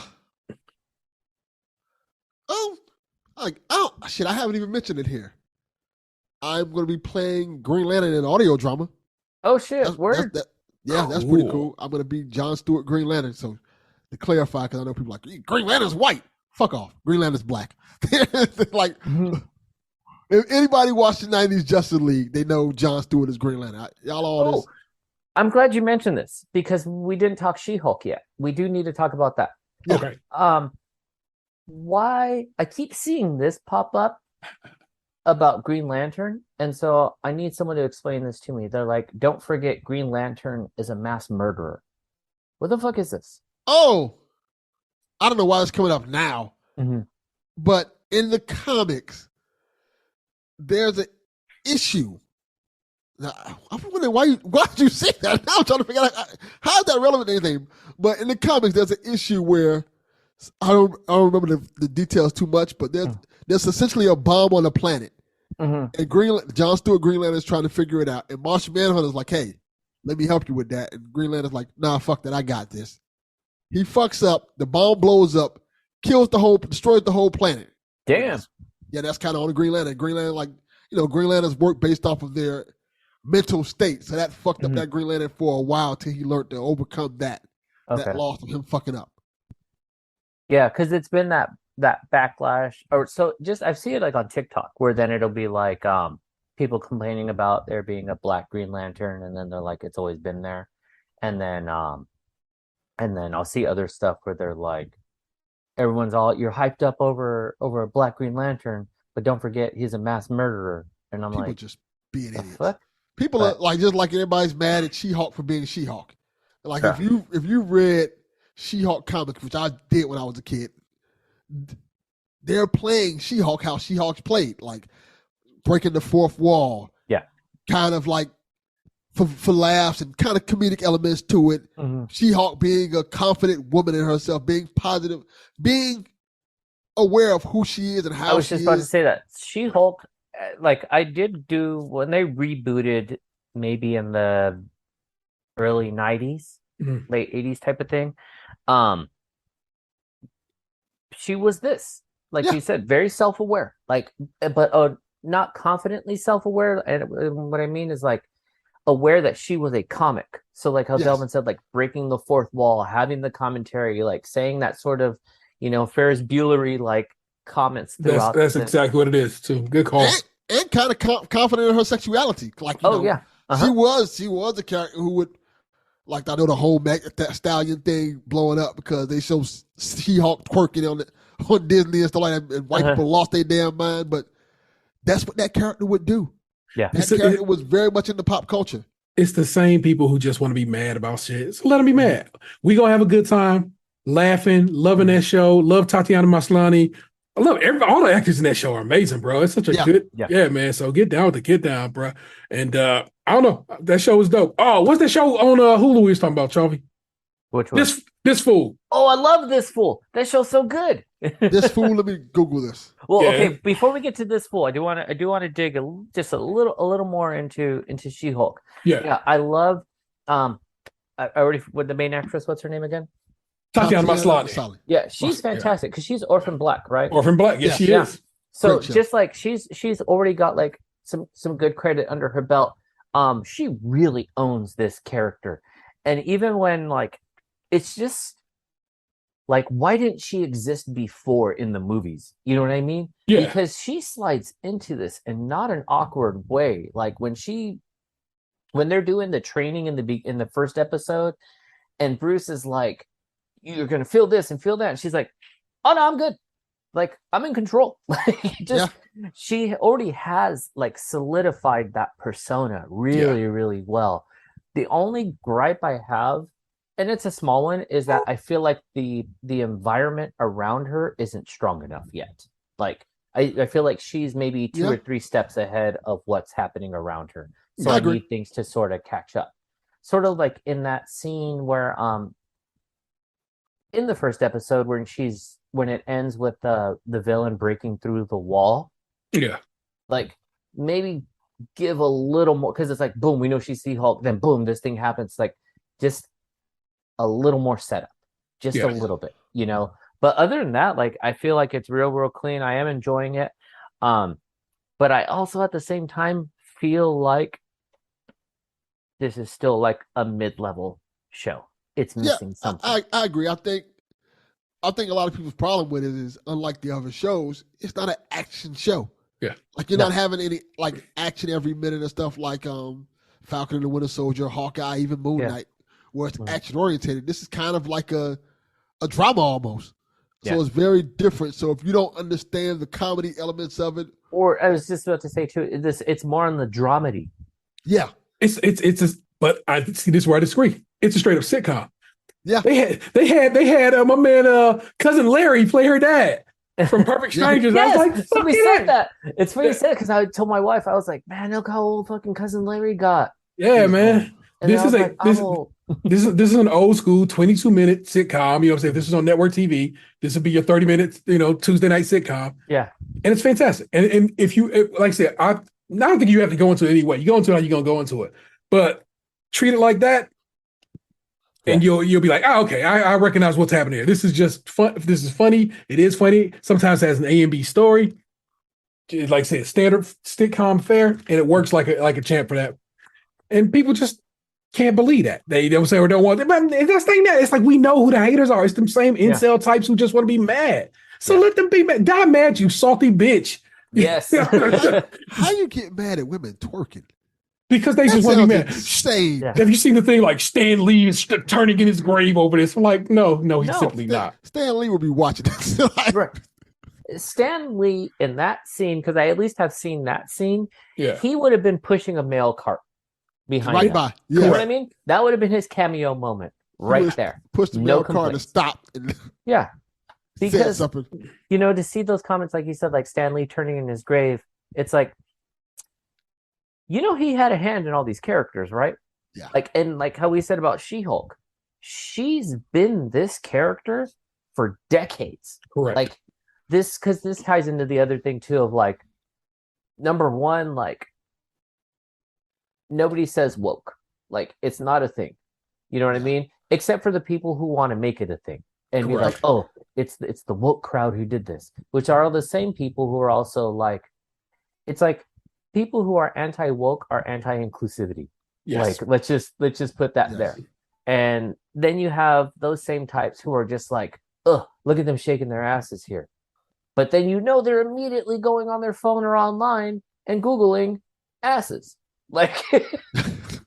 haven't even mentioned it here. I'm going to be playing Green Lantern in an audio drama. Oh shit! That's pretty cool. I'm going to be John Stewart Green Lantern. So to clarify, because I know people are like, Green Lantern's white. Fuck off. Green Lantern's black. Like, if anybody watched the 90s Justice League, they know John Stewart is Green Lantern. Y'all all this. I'm glad you mentioned this because we didn't talk She-Hulk yet. We do need to talk about that. Yeah. Okay. Why I keep seeing this pop up about Green Lantern, and so I need someone to explain this to me. They're like, don't forget Green Lantern is a mass murderer. What the fuck is this? Oh, I don't know why it's coming up now, but in the comics, there's an issue. Now, I'm wondering why did you say that? Now I'm trying to figure out how is that relevant to anything. But in the comics, there's an issue where I don't remember the details too much, but there's essentially a bomb on the planet, and John Stewart Green Lantern is trying to figure it out, and Martian Manhunter's like, "Hey, let me help you with that," and Green Lantern's like, "Nah, fuck that, I got this." He fucks up, the bomb blows up, destroys the whole planet. Damn. Yeah, that's kind of on the Green Lantern. Green Lantern, Green Lanterns work based off of their mental state, so that fucked up that Green Lantern for a while till he learned to overcome that loss of him fucking up. Yeah, because it's been that backlash, or so just I've seen it like on TikTok, where then it'll be like people complaining about there being a black Green Lantern, and then they're like, it's always been there, and then I'll see other stuff where they're like, everyone's all, you're hyped up over a black Green Lantern, but don't forget he's a mass murderer, and I'm people like, just being idiots. Fuck? People are like, just like everybody's mad at She-Hulk for being She-Hulk. Like if you read She-Hulk comics, which I did when I was a kid, they're playing She-Hulk how She-Hulk's played, like breaking the fourth wall. Yeah. Kind of like for laughs and kind of comedic elements to it. She-Hulk being a confident woman in herself, being positive, being aware of who she is and how she is. I was just about to say that. She-Hulk like I did do when they rebooted, maybe in the early 90s, late 80s type of thing. She was this, like you said, very self-aware, like, but not confidently self-aware. And what I mean is like aware that she was a comic. So like how Delvin said, like breaking the fourth wall, having the commentary, like saying that sort of, Ferris Buellery like comments throughout. That's exactly what it is too. Good call. And kind of confident in her sexuality. Like, she was a character who would, like, I know the whole that Stallion thing blowing up because they show She-Hulk twerking on Disney and stuff like that, and white people lost their damn mind. But that's what that character would do. Yeah, that character was very much into pop culture. It's the same people who just want to be mad about shit. So let them be mad. We gonna have a good time, laughing, loving that show. Love Tatiana Maslany. I love all the actors in that show are amazing, bro. It's such a good, man. So get down with the Get Down, bro. And I don't know, that show is dope. Oh, what's that show on Hulu we was talking about, Chaufie? Which one? This Fool. Oh, I love This Fool. That show's so good. This Fool. Let me Google this. Well, okay. Before we get to This Fool, I do want to dig just a little more into She-Hulk. Yeah. I love. I already with the main actress. What's her name again? Tatiana Maslany. Yeah, she's fantastic because she's Orphan Black, right? Orphan Black. Yes, she is. So just like she's already got like some good credit under her belt. She really owns this character, and even when like it's just like, why didn't she exist before in the movies? You know what I mean? Yeah. Because she slides into this in not an awkward way. Like when they're doing the training in the first episode, and Bruce is like, "You're gonna feel this and feel that," and she's like, "Oh no, I'm good. Like I'm in control." She already has like solidified that persona really, really well. The only gripe I have, and it's a small one, is that I feel like the environment around her isn't strong enough yet. Like I feel like she's maybe 2 or 3 steps ahead of what's happening around her. So I need things to sort of catch up. Sort of like in that scene where in the first episode when it ends with the villain breaking through the wall. Yeah. Like maybe give a little more, because it's like boom, we know she's She-Hulk, then boom, this thing happens. Like just a little more setup. Just a little bit, But other than that, like I feel like it's real clean. I am enjoying it. But I also at the same time feel like this is still like a mid-level show. It's missing something. I agree. I think a lot of people's problem with it is, unlike the other shows, it's not an action show. Yeah. Like you're not having any like action every minute and stuff like Falcon and the Winter Soldier, Hawkeye, even Moon Knight, where it's action oriented. This is kind of like a drama almost. So it's very different. So if you don't understand the comedy elements of it, or I was just about to say too, it's more on the dramedy. Yeah. But I see this where I disagree. It's a straight up sitcom. Yeah. They had my man cousin Larry play her dad from Perfect Strangers. Yes, I was like, somebody said that. It's funny you said it because I told my wife, I was like, man, look how old fucking cousin Larry got. Yeah, man. And this is an old school 22-minute sitcom. You know what I'm saying? If this is on network TV, this would be your 30 minutes, Tuesday night sitcom. Yeah. And it's fantastic. And if you, like I said, I don't think you have to go into it anyway. You go into it how you're going to go into it. But treat it like that, and you'll be like, okay, I recognize what's happening here. This is just fun. This is funny. It is funny. Sometimes it has an A and B story. Like I said, standard sitcom fare, and it works like a champ for that. And people just can't believe that. They don't say or don't want it. But that's the thing that it's like we know who the haters are. It's them same incel types who just want to be mad. So let them be mad. Die mad, you salty bitch. Yes. How you get mad at women twerking? Because they just want to be mad. Have you seen the thing like Stan Lee is turning in his grave over this? I'm like, no, he's simply not. Stan Lee will be watching this. Right. Stan Lee in that scene, because I at least have seen that scene, he would have been pushing a mail cart behind him. By. You know what I mean? That would have been his cameo moment right there. Push the mail cart to stop. Because, to see those comments, like you said, like Stan Lee turning in his grave, it's like, he had a hand in all these characters, right? Yeah. Like how we said about She-Hulk, she's been this character for decades. Correct. Like this, because this ties into the other thing too of like, number one, like nobody says woke. Like it's not a thing. You know what I mean? Except for the people who want to make it a thing and be like, oh, it's the woke crowd who did this, which are the same people who are also like, it's like people who are anti-woke are anti-inclusivity. Yes. Like let's just put that there. And then you have those same types who are just like, ugh, look at them shaking their asses here. But then they're immediately going on their phone or online and Googling asses. Like,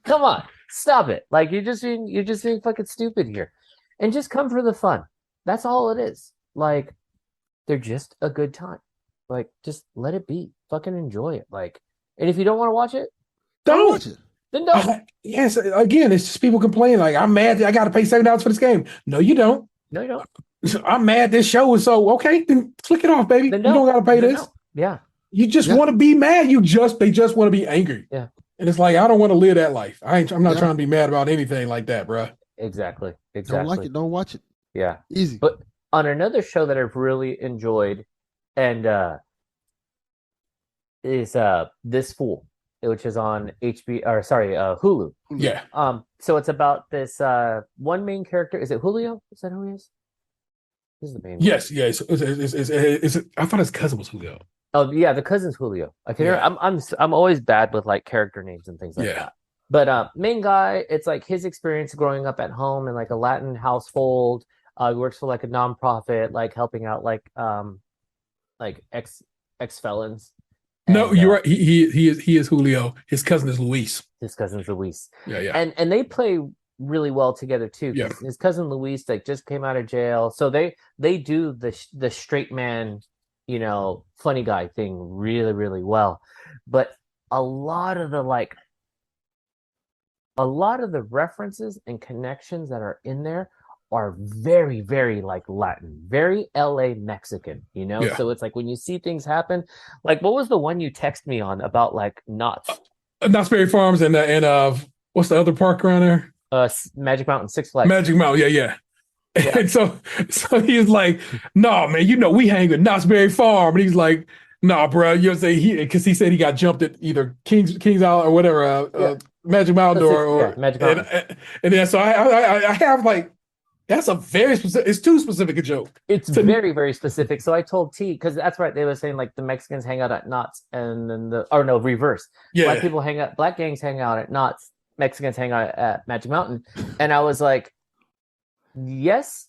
come on, stop it. Like you're just being fucking stupid here. And just come for the fun. That's all it is. Like, they're just a good time. Like, just let it be. Fucking enjoy it. Like, and if you don't want to watch it, don't watch it. Then don't. Yes, again, it's just people complaining like, I'm mad that I got to pay $7 for this game. No, you don't. No, you don't. I'm mad this show is so okay. Then click it off, baby. You don't got to pay this. Yeah. You just want to be mad. They just want to be angry. Yeah. And it's like, I don't want to live that life. I'm not trying to be mad about anything like that, bro. Exactly. Don't like it. Don't watch it. Yeah. Easy. But on another show that I've really enjoyed and is This Fool, which is on Hulu. Yeah. So it's about this one main character. Is it Julio? Is that who he is? This is the main. Yes, one. It's I thought his cousin was Julio. Oh yeah, the cousin's Julio. I can hear. I'm always bad with like character names and things like that. But main guy, it's like his experience growing up at home in like a Latin household. He works for like a nonprofit, like helping out like ex felons. No, you're right. He is Julio. His cousin is Luis. Yeah. And they play really well together too. Yeah. His cousin Luis like just came out of jail, so they do the straight man, funny guy thing really, really well. But a lot of the references and connections that are in there are very, very like Latin, very LA Mexican, So it's like when you see things happen, like what was the one you text me on about like Knott's Berry Farms and what's the other park around there? Magic Mountain, Six Flags. Magic Mountain, yeah. And so he's like, no, man, we hang with Knott's Berry Farm, and he's like, nah, bro, because he said he got jumped at either Kings Island or whatever, Magic Mountain Magic Mountain. And then so I have like. That's a very specific. It's too specific a joke. It's very, very specific. So I told T because that's right. They were saying like the Mexicans hang out at Knott's, and then reverse. Yeah, Black gangs hang out at Knott's. Mexicans hang out at Magic Mountain, and I was like, yes,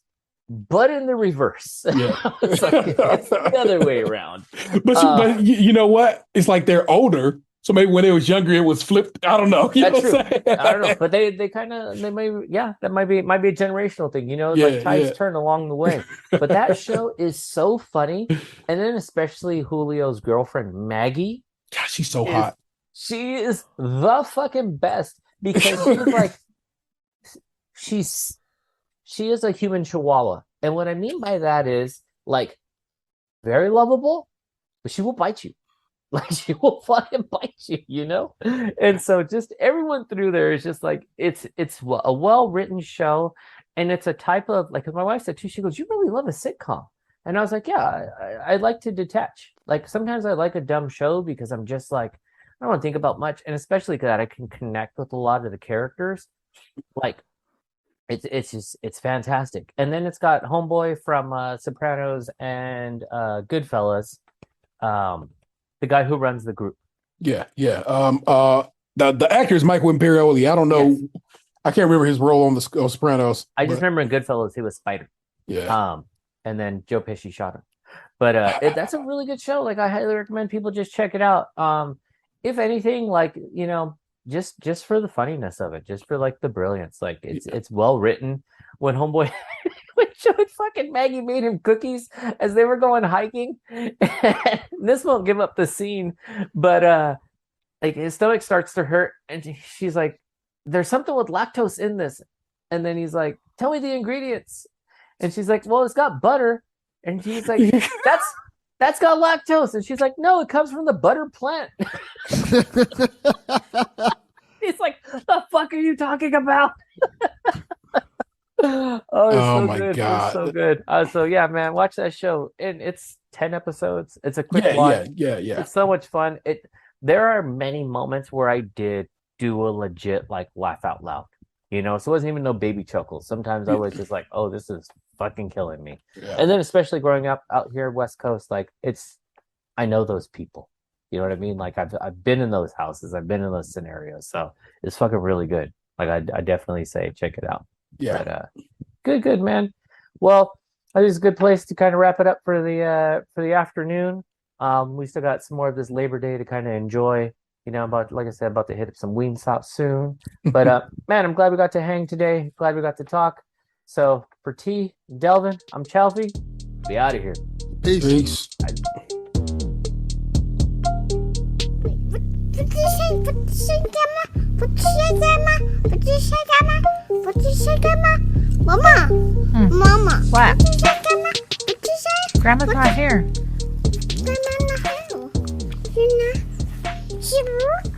but in the reverse. Yeah, it's the other way around. But you know what? It's like they're older. So maybe when they was younger, it was flipped. I don't know. That's true. I don't know, but that might be a generational thing. Like tides turn along the way. But that show is so funny, and then especially Julio's girlfriend Maggie. God, she's so hot. She is the fucking best because she's like, she is a human chihuahua, and what I mean by that is like very lovable, but she will bite you. Like she will fucking bite you, And so just everyone through there is just like it's a well-written show, and it's a type of like my wife said too, she goes, you really love a sitcom. And I was like, yeah, I like to detach. Like sometimes I like a dumb show because I'm just like, I don't want to think about much, and especially that I can connect with a lot of the characters. Like it's fantastic. And then it's got Homeboy from Sopranos and Goodfellas. The guy who runs the group. Yeah. The actor is Michael Imperioli. I don't know. Yes. I can't remember his role on the Sopranos. I just remember in Goodfellas he was Spider. Yeah. And then Joe Pesci shot him. But that's a really good show. Like I highly recommend people just check it out. If anything, like just for the funniness of it, just for like the brilliance. Like it's well written. When Homeboy when fucking Maggie made him cookies as they were going hiking. This won't give up the scene, but like his stomach starts to hurt, and she's like, "There's something with lactose in this," and then he's like, "Tell me the ingredients," and she's like, "Well, it's got butter," and he's like, "That's got lactose," and she's like, "No, it comes from the butter plant." He's like, "The fuck are you talking about?" Oh, it's Oh so my good. God. It's so good. So yeah, man, watch that show. And it's 10 episodes. It's a quick Yeah, watch. yeah. It's so much fun. There are many moments where I did do a legit like laugh out loud. So it wasn't even no baby chuckles. Sometimes I was just like, oh, this is fucking killing me. Yeah. And then especially growing up out here West Coast, like I know those people. You know what I mean? Like I've been in those houses, I've been in those scenarios. So it's fucking really good. Like I definitely say check it out. Yeah. But good, man. Well, I think it's a good place to kind of wrap it up for the afternoon. We still got some more of this Labor Day to kind of enjoy. Like I said, about to hit up some wing stops soon. But man, I'm glad we got to hang today. Glad we got to talk. So for T, Delvin, I'm Chaufie. Be out of here. Peace. What did you say, Grandma? What did you say, Grandma? What did you say, Grandma? What did you say, Grandma? Mama. Mama. What? What did you say, Grandma? What did you say? Grandma's not here. Grandma's not here. You're not here.